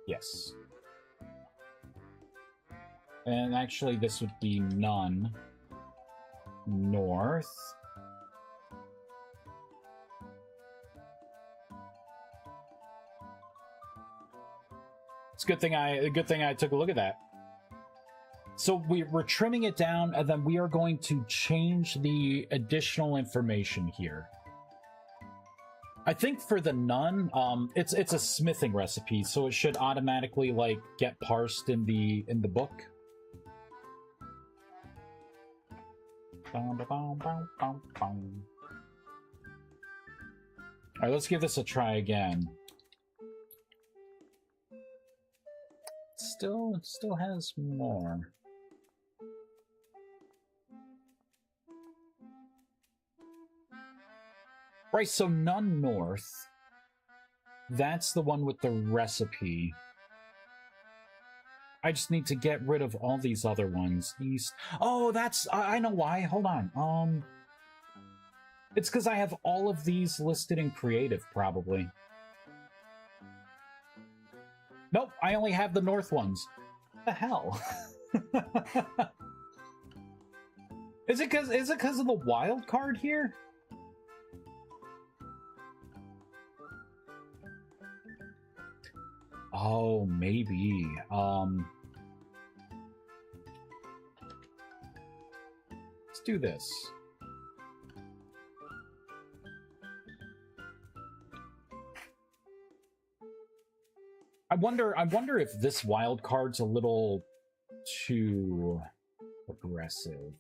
Yes. And actually, this would be none. North. It's a good thing I took a look at that. So we're trimming it down, and then we are going to change the additional information here. I think for the none, it's a smithing recipe, so it should automatically like get parsed in the book. All right, let's give this a try again. It still has more. Right, so none north. That's the one with the recipe. I just need to get rid of all these other ones. East. Oh, that's... I know why. Hold on. It's because I have all of these listed in creative, probably. Nope, I only have the north ones. What the hell? Is it because of the wild card here? Oh, maybe. Let's do this. I wonder if this wild card's a little too aggressive.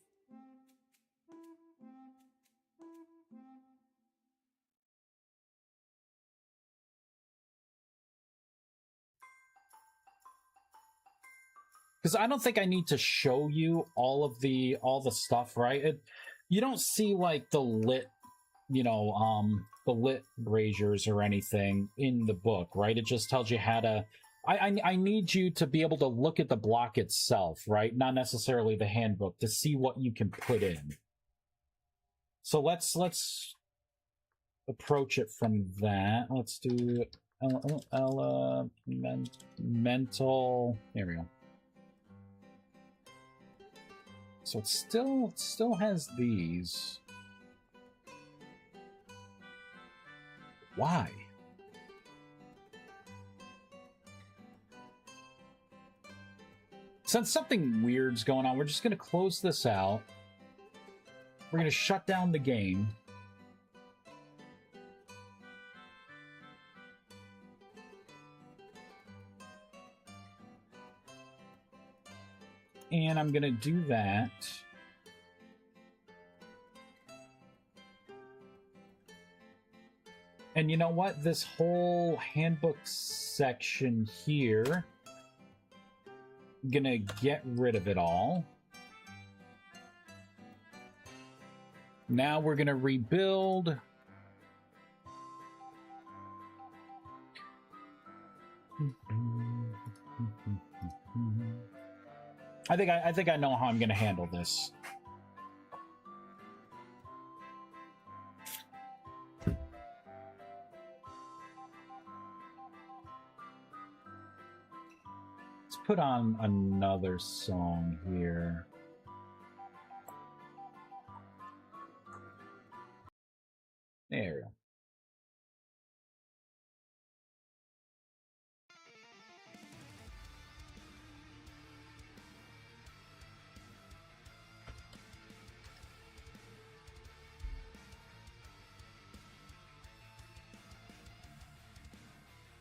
Because I don't think I need to show you all the stuff, right? You don't see like the lit, the lit braziers or anything in the book, right? It just tells you how to. I need you to be able to look at the block itself, right? Not necessarily the handbook, to see what you can put in. So let's approach it from that. Let's do mental. There we go. So it still has these. Why? Since something weird's going on, we're just going to close this out. We're going to shut down the game. And I'm going to do that. And you know what? This whole handbook section here, I'm going to get rid of it all. Now we're going to rebuild. I think I know how I'm going to handle this. Let's put on another song here. There we go.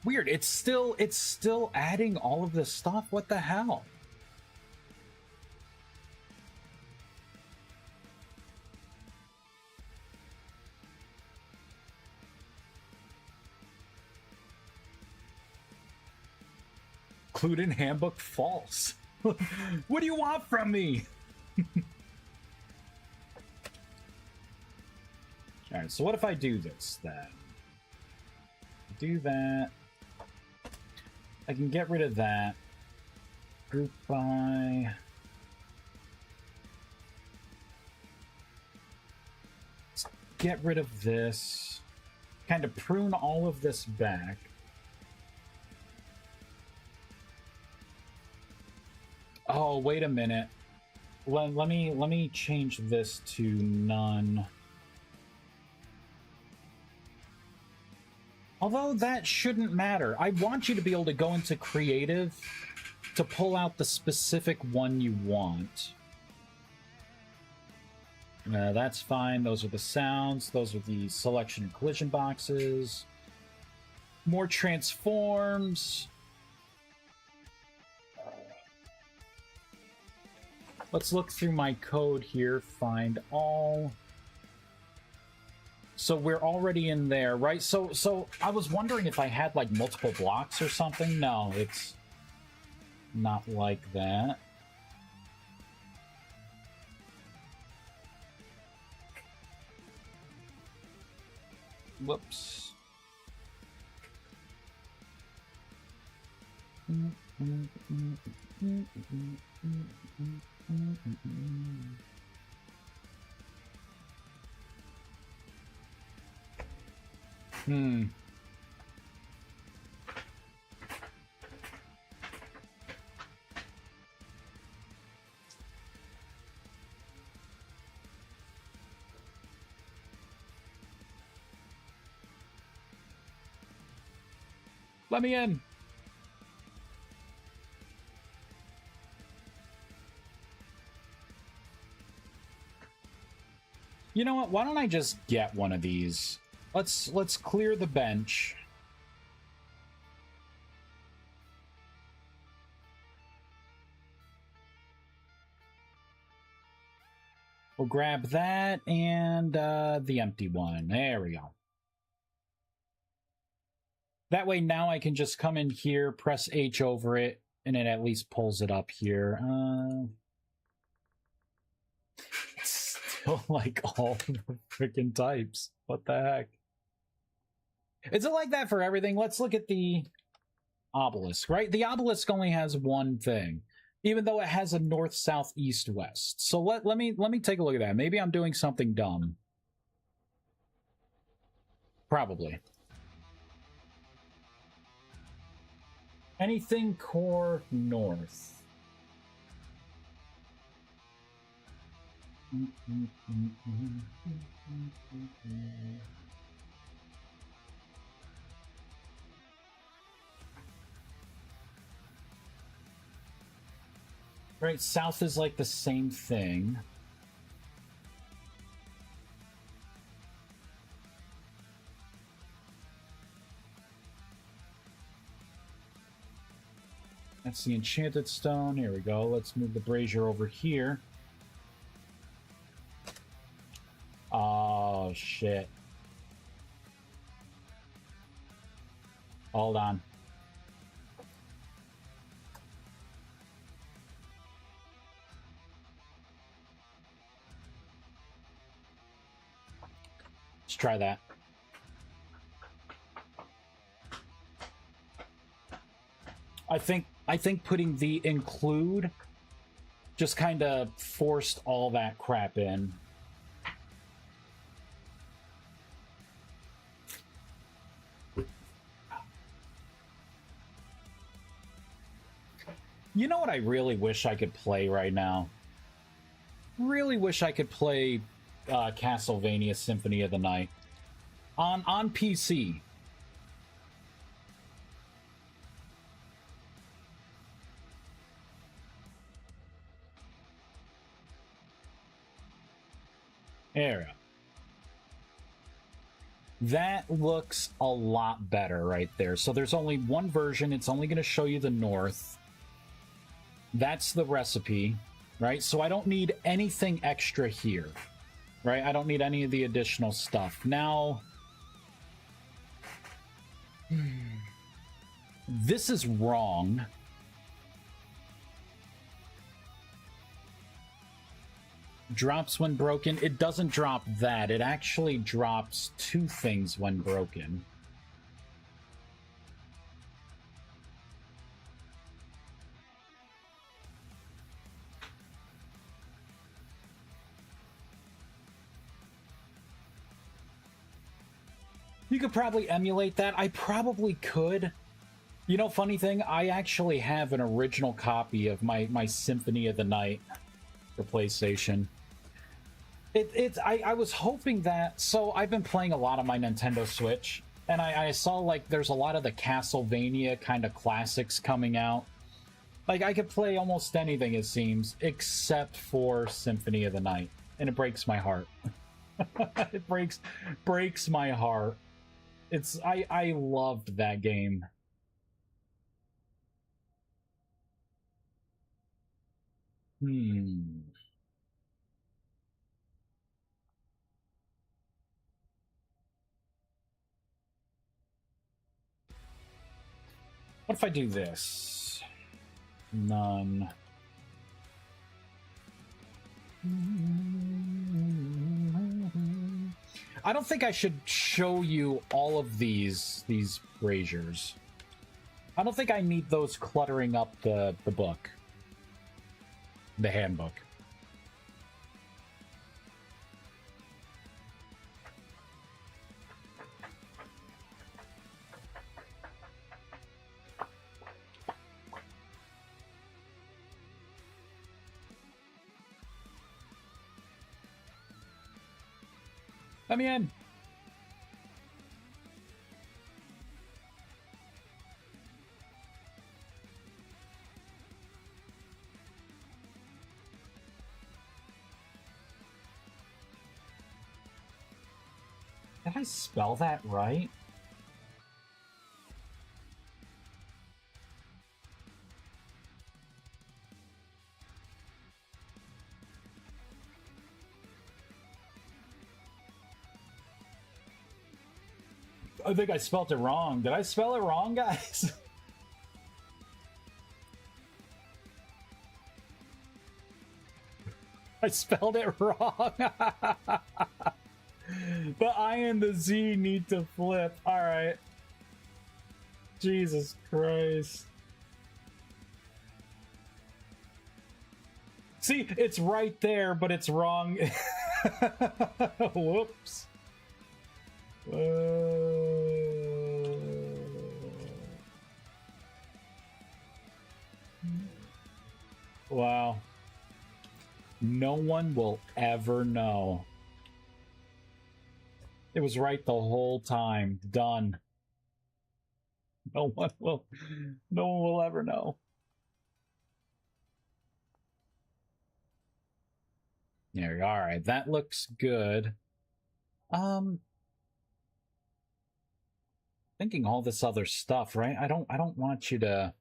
Weird. It's still adding all of this stuff. What the hell? Include in handbook false. What do you want from me? Alright, so what if I do this then? Do that. I can get rid of that. Group by. Let's get rid of this. Kind of prune all of this back. Oh, wait a minute. Let me change this to none. Although that shouldn't matter. I want you to be able to go into creative to pull out the specific one you want. That's fine. Those are the sounds. Those are the selection and collision boxes. More transforms. Let's look through my code here. Find all. So we're already in there, right? So I was wondering if I had like multiple blocks or something. No, it's not like that. Whoops. Let me in. You know what? Why don't I just get one of these? Let's clear the bench. We'll grab that and the empty one. There we go. That way now I can just come in here, press H over it, and it at least pulls it up here. It's still like all the freaking types. What the heck? Is it like that for everything? Let's look at the obelisk, right? The obelisk only has one thing, even though it has a north, south, east, west. So let me take a look at that. Maybe I'm doing something dumb. Probably. Anything core north. Right, south is like the same thing. That's the enchanted stone. Here we go. Let's move the brazier over here. Oh, shit. Hold on. Let's try that. I think putting the include just kind of forced all that crap in. You know what I really wish I could play right now? Really wish I could play Castlevania Symphony of the Night on PC. There we go. That looks a lot better right there. So there's only one version. It's only going to show you the north. That's the recipe, right? So I don't need anything extra here, right? I don't need any of the additional stuff. Now, this is wrong. Drops when broken. It doesn't drop that. It actually drops two things when broken. You could probably emulate that. I probably could. You know, funny thing, I actually have an original copy of my Symphony of the Night for PlayStation. I was hoping that. So I've been playing a lot on my Nintendo Switch, and I saw like there's a lot of the Castlevania kind of classics coming out. Like I could play almost anything, it seems, except for Symphony of the Night, and it breaks my heart. It breaks my heart. I loved that game. What if I do this? None. I don't think I should show you all of these braziers. I don't think I need those cluttering up the book. The handbook. Let me in. Did I spell that right? I think I spelled it wrong. Did I spell it wrong, guys? I spelled it wrong. The I and the Z need to flip. All right. Jesus Christ. See, it's right there, but it's wrong. Whoops. Wow. No one will ever know. It was right the whole time. Done. No one will ever know. There we go. All right, that looks good. Thinking all this other stuff, right? I don't want you to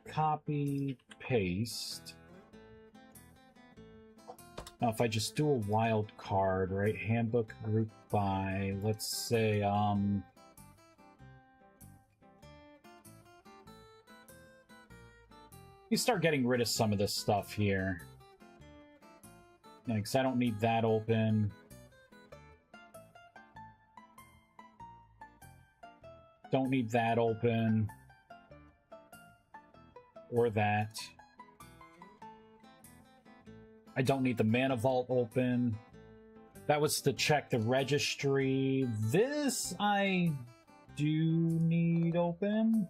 copy paste. Now if I just do a wild card, right? Handbook group by, let's say you start getting rid of some of this stuff here. Because I don't need that open. Don't need that open. Or that. I don't need the Mana Vault open. That was to check the registry. This I do need open.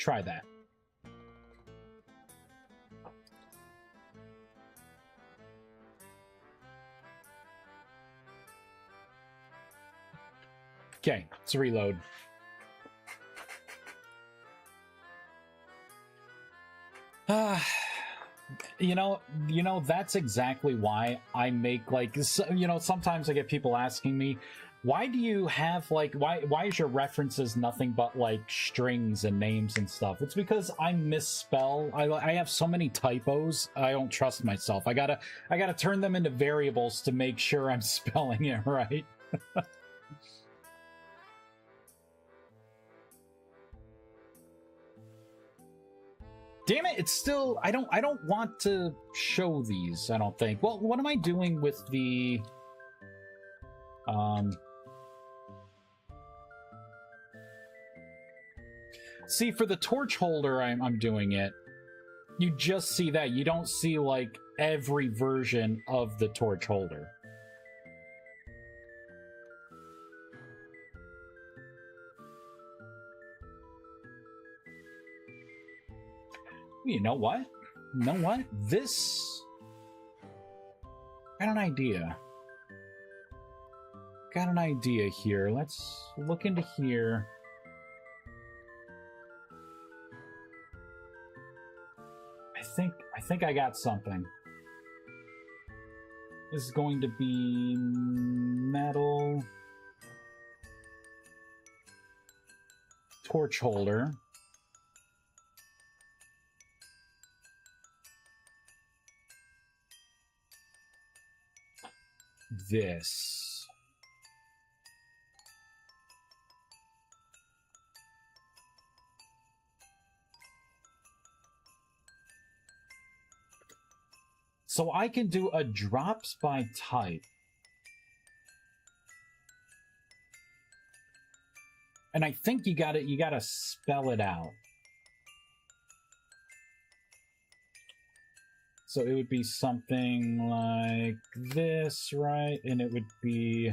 try that. Okay, let's reload. You know, that's exactly why I make, like, you know, sometimes I get people asking me, why do you have, like, why is your references nothing but, like, strings and names and stuff? It's because I misspell. I have so many typos, I don't trust myself. I gotta turn them into variables to make sure I'm spelling it right. Damn it, it's still, I don't want to show these, I don't think. Well, what am I doing with the see, for the torch holder, I'm doing it. You just see that. You don't see, like, every version of the torch holder. You know what? You know what? This... Got an idea. Got an idea here. Let's look into here. I think I got something. This is going to be metal torch holder. This. So I can do a drops by type. And I think you gotta spell it out. So it would be something like this, right? And it would be...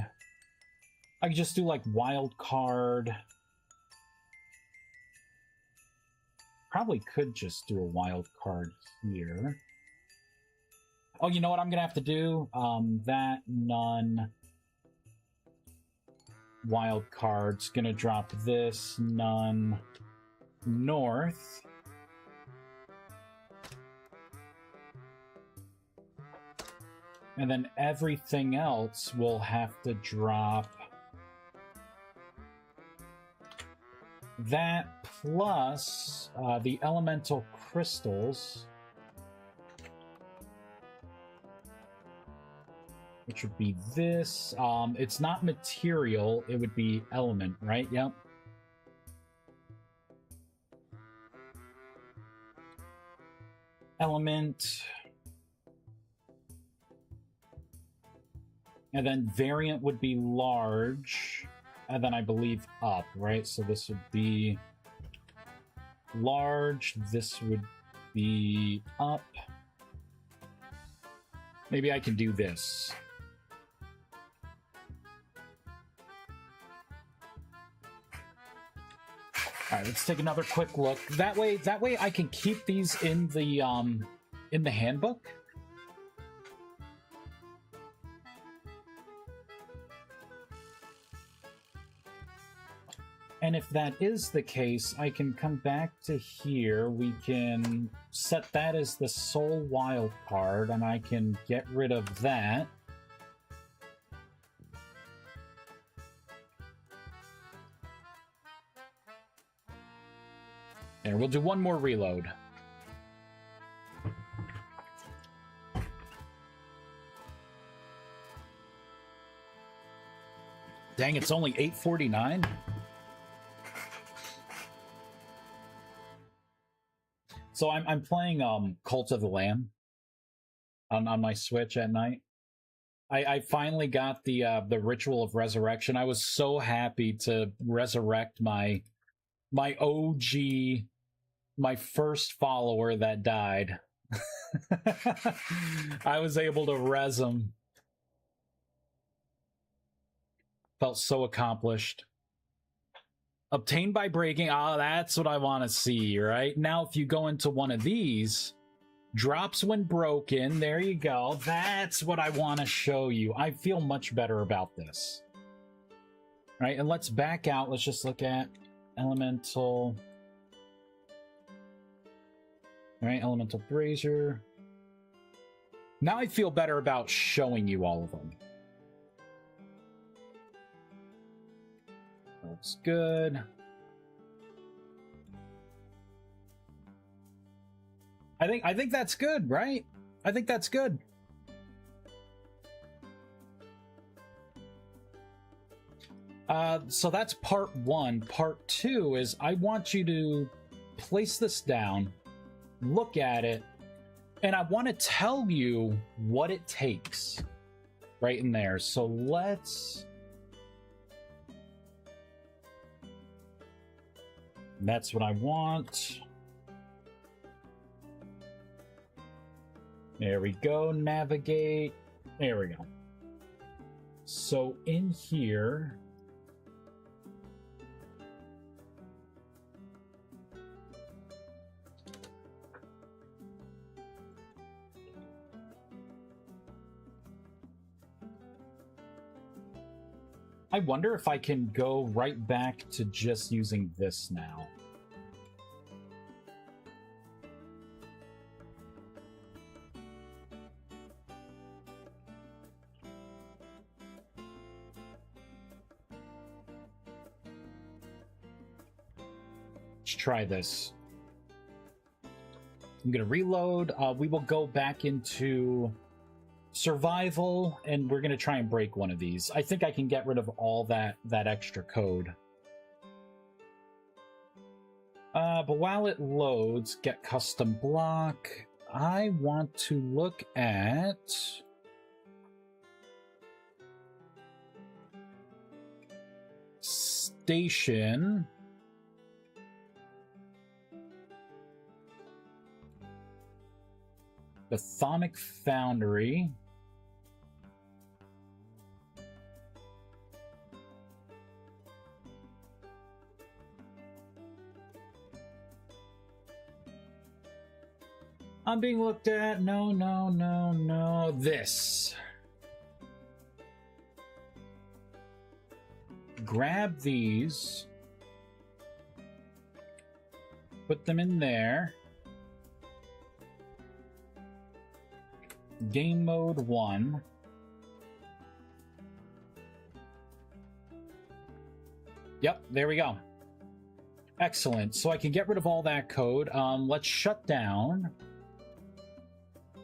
I could just do, like, wild card. Probably could just do a wild card here. Oh, you know what I'm gonna have to do? That, none. Wild card's gonna drop this, none. North. And then everything else will have to drop that plus the elemental crystals, which would be this. It's not material, it would be element, right? Yep. Element. And then variant would be large, and then I believe up, right? So this would be large, this would be up. Maybe I can do this. All right, let's take another quick look. That way I can keep these in the handbook. And if that is the case, I can come back to here. We can set that as the sole wild card, and I can get rid of that. There, we'll do one more reload. Dang, it's only 8:49? So I'm playing Cult of the Lamb on my Switch at night. I finally got the Ritual of Resurrection. I was so happy to resurrect my OG, my first follower that died. I was able to res him. Felt so accomplished. Obtained by breaking. Ah, that's what I want to see, right? Now, if you go into one of these, drops when broken. There you go. That's what I want to show you. I feel much better about this. Right, and let's back out. Let's just look at elemental. All right, elemental brazier. Now I feel better about showing you all of them. Looks good. I think that's good, right? I think that's good. So that's part one. Part two is I want you to place this down, look at it, and I want to tell you what it takes right in there. So let's... That's what I want. There we go. Navigate. There we go. So in here... I wonder if I can go right back to just using this now. Let's try this. I'm going to reload. We will go back into survival, and we're going to try and break one of these. I think I can get rid of all that extra code. But while it loads, get custom block, I want to look at... Station... The Chthonic Foundry. I'm being looked at. No, no, no, no. This. Grab these. Put them in there. Game mode 1. Yep, there we go. Excellent. So I can get rid of all that code. Let's shut down.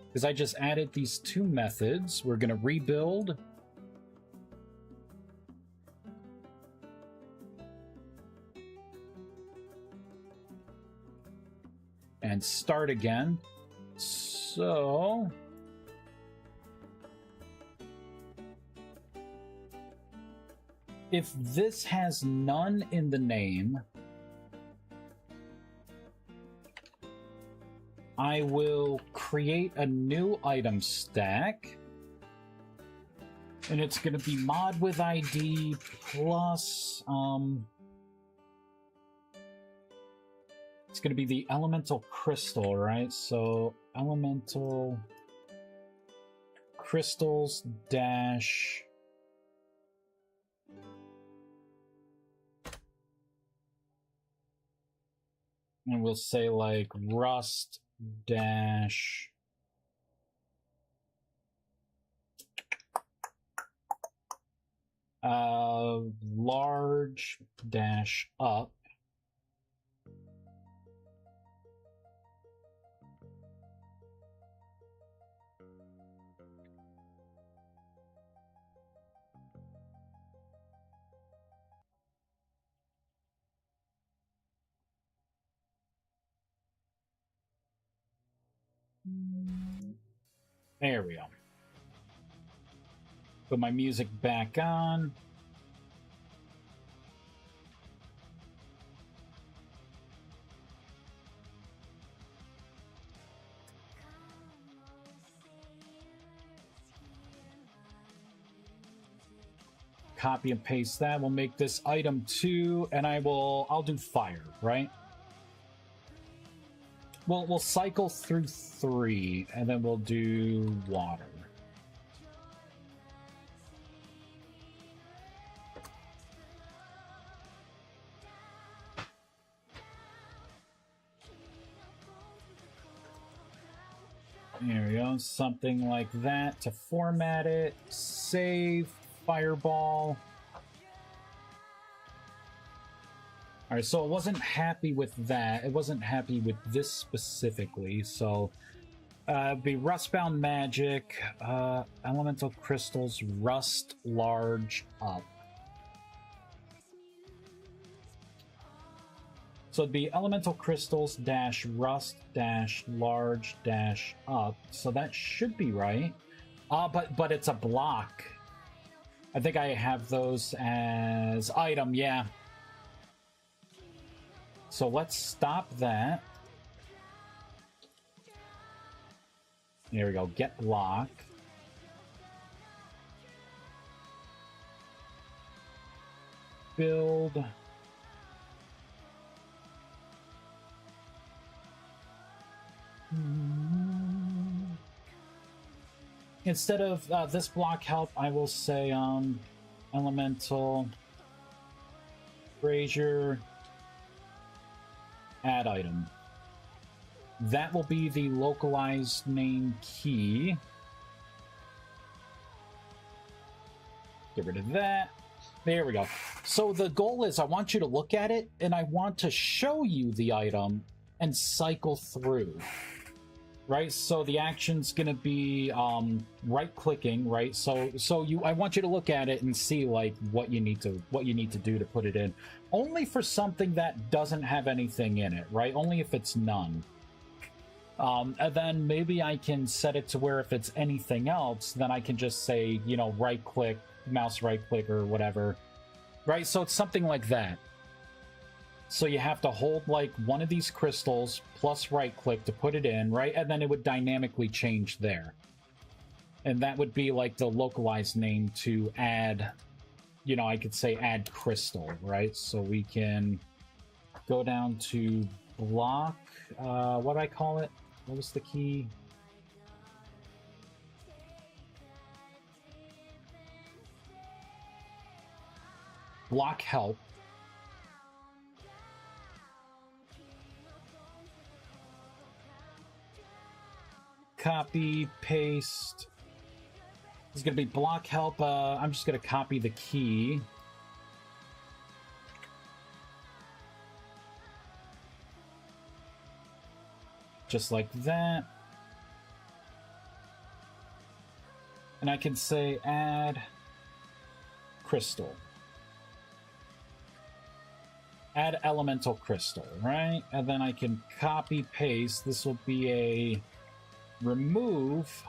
Because I just added these two methods. We're going to rebuild. And start again. So... if this has none in the name, I will create a new item stack, and it's going to be mod with ID plus, it's going to be the elemental crystal, right? So elemental crystals dash... and we'll say like rust dash large dash up There we go. Put my music back on. copy and paste that. We'll make this item 2, and I'll do fire, right? We'll cycle through 3, and then we'll do water. There we go, something like that to format it. Save, fireball. All right, so it wasn't happy with that. It wasn't happy with this specifically, so be Rustbound Magic, Elemental Crystals, Rust Large Up. So it'd be Elemental Crystals dash Rust dash Large dash Up. So that should be right. But it's a block. I think I have those as item, yeah. So let's stop that. There we go, get block. Build. Instead of this block help, I will say elemental brazier add item. That will be the localized name key. Get rid of that. There we go. So the goal is I want you to look at it and I want to show you the item and cycle through. Right, so the action's gonna be right-clicking, right? So I want you to look at it and see like what you need to do to put it in. Only for something that doesn't have anything in it, right? Only if it's none. And then maybe I can set it to where if it's anything else, then I can just say, you know, right-click, mouse right-click or whatever, right? So it's something like that. So you have to hold like one of these crystals plus right click to put it in, right? And then it would dynamically change there. And that would be like the localized name to add, you know, I could say add crystal, right? So we can go down to block, what do I call it? What was the key? Block help. Copy, paste. It's going to be block help. I'm just going to copy the key. Just like that. And I can say add crystal. Add elemental crystal, right? And then I can copy, paste. This will be a remove.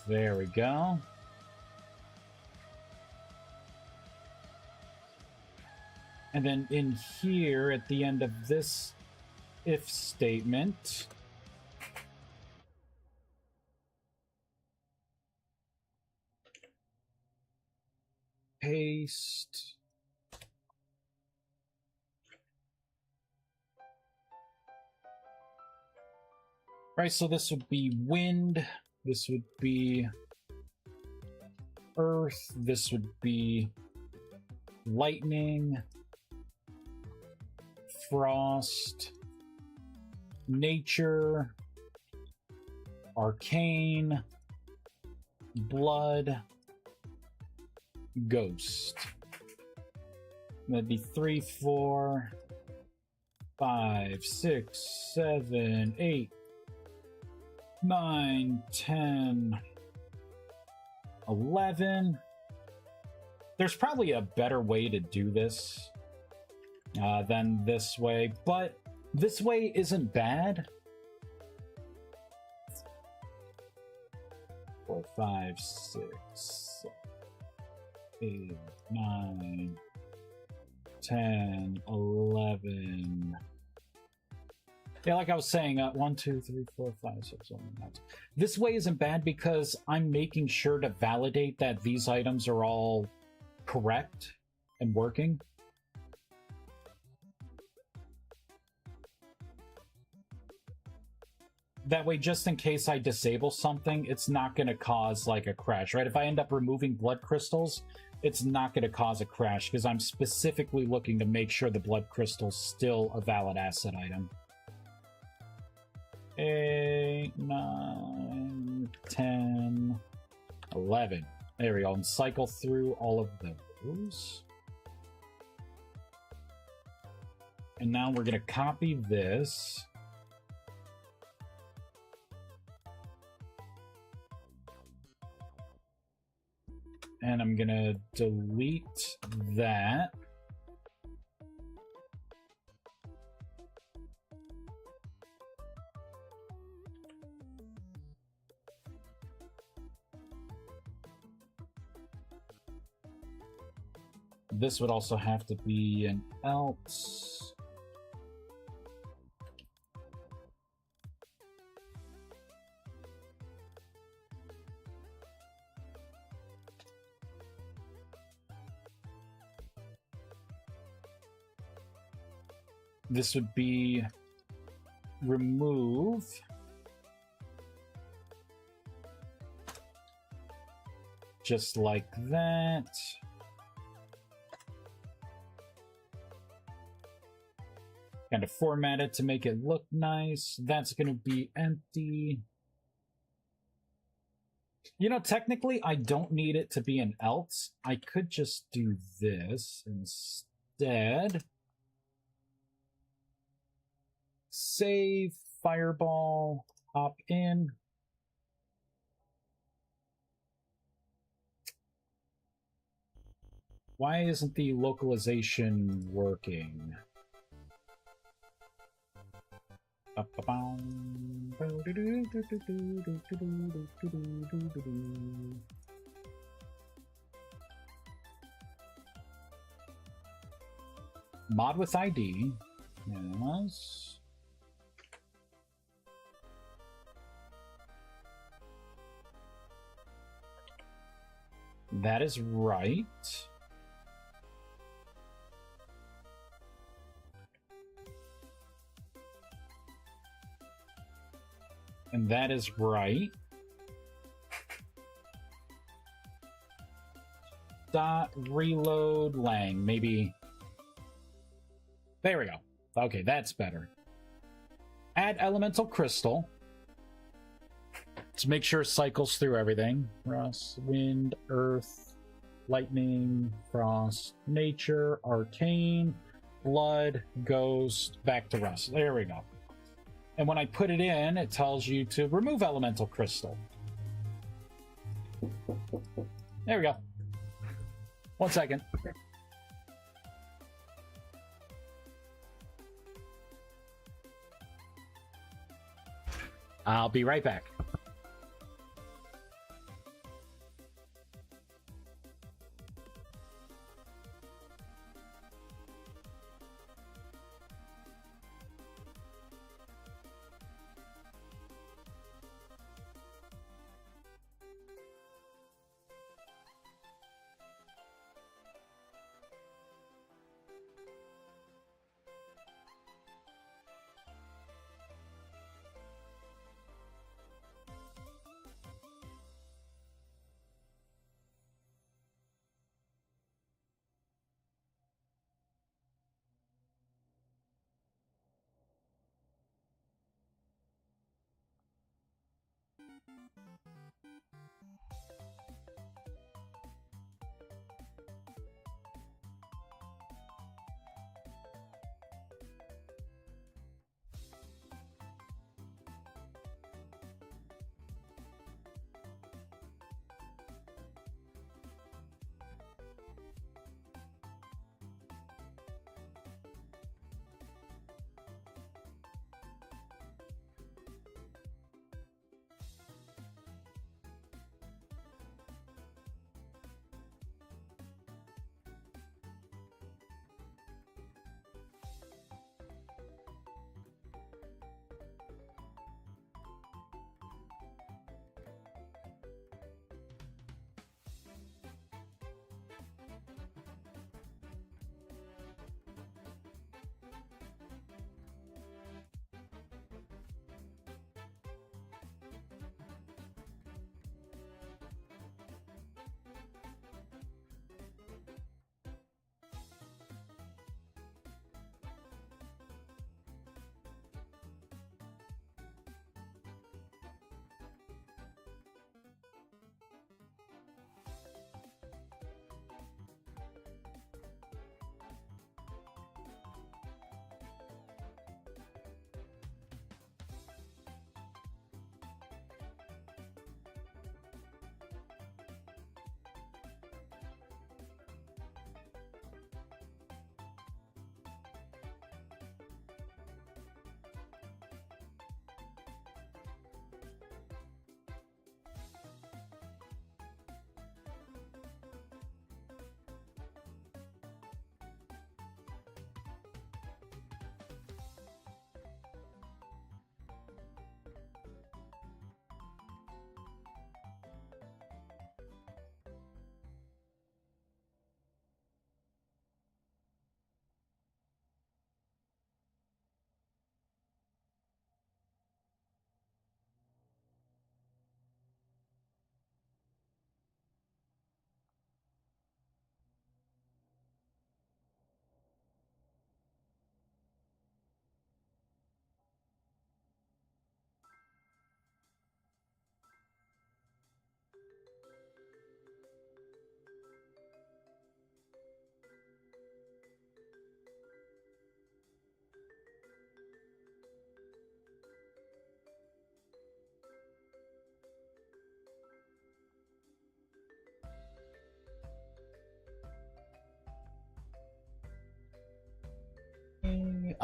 There we go. And then in here at the end of this if statement, paste. Right, so this would be wind, this would be earth, this would be lightning, frost, nature, arcane, blood, ghost. That'd be 3, 4, 5, 6, 7, 8, 9, 10, 11. There's probably a better way to do this than this way, but this way isn't bad. 4, 5, 6, 8, 9, 10, 11. Yeah, like I was saying, 1, 2, 3, 4, 5, 6, 7, 8, 9. This way isn't bad because I'm making sure to validate that these items are all correct and working. That way, just in case I disable something, it's not going to cause like a crash, right? If I end up removing blood crystals, it's not going to cause a crash because I'm specifically looking to make sure the blood crystal's still a valid asset item. 8, 9, 10, 11. There we go. And cycle through all of those. And now we're going to copy this. And I'm going to delete that. This would also have to be an else. This would be remove. Just like that. Kind of format it to make it look nice. That's going to be empty. You know, technically, I don't need it to be an else. I could just do this instead. Save, fireball, hop in. Why isn't the localization working? Mod with ID. Yes. That is right. And that is right. Dot reload lang. Maybe. There we go. Okay, that's better. Add elemental crystal. To make sure it cycles through everything. Frost, wind, earth, lightning, frost, nature, arcane, blood, ghost, back to rust. There we go. And when I put it in, it tells you to remove elemental crystal. There we go. 1 second. I'll be right back.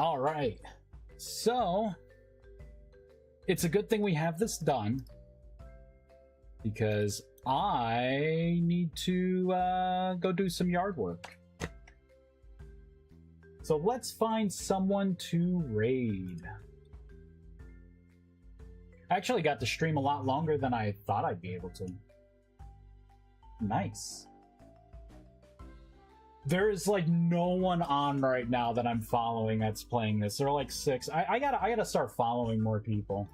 All right. So, it's a good thing we have this done, because I need to go do some yard work. So let's find someone to raid. I actually got to stream a lot longer than I thought I'd be able to. Nice. There is like no one on right now that I'm following that's playing this. There are like 6. I gotta start following more people.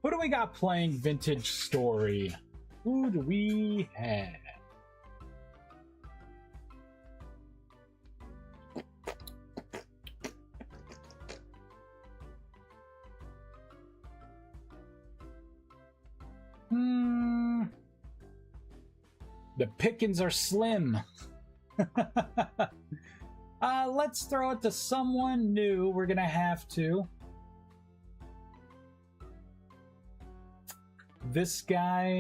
Who do we got playing Vintage Story? Who do we have? The pickings are slim. Let's throw it to someone new. We're gonna have to. This guy,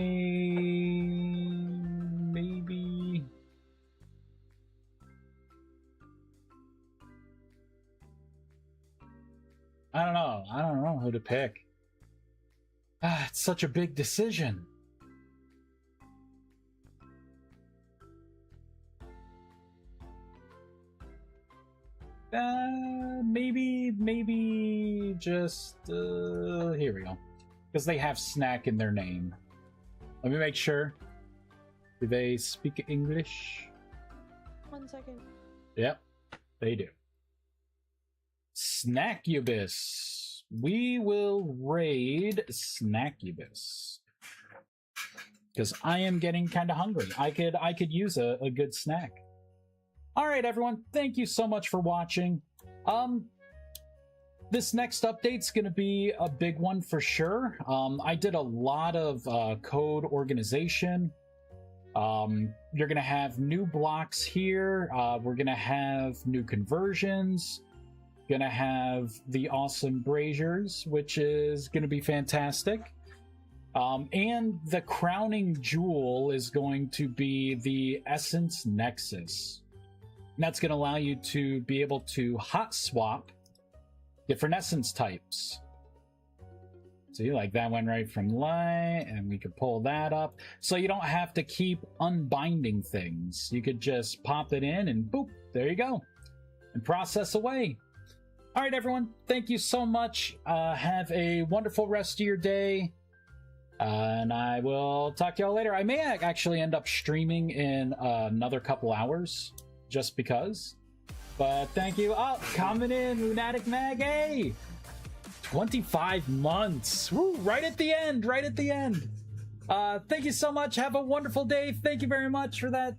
maybe. I don't know. I don't know who to pick. It's such a big decision. Maybe just, here we go. Because they have snack in their name. Let me make sure. Do they speak English? 1 second. Yep, they do. Snackubus. We will raid Snackubus. Because I am getting kind of hungry. I could use a good snack. Alright everyone, thank you so much for watching. This next update's going to be a big one for sure. I did a lot of code organization. You're going to have new blocks here. We're going to have new conversions. Going to have the awesome braziers, which is going to be fantastic. And the crowning jewel is going to be the Essence Nexus. And that's going to allow you to be able to hot swap different essence types. See, like that went right from light, and we could pull that up. So you don't have to keep unbinding things. You could just pop it in and boop, there you go. And process away. All right, everyone, thank you so much. Have a wonderful rest of your day. And I will talk to y'all later. I may actually end up streaming in another couple hours, just because. But thank you. Oh, coming in, Lunatic Maggie. 25 months. Woo, right at the end, right at the end. Thank you so much. Have a wonderful day. Thank you very much for that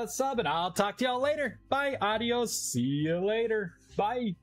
sub, and I'll talk to y'all later. Bye. Adios. See you later. Bye.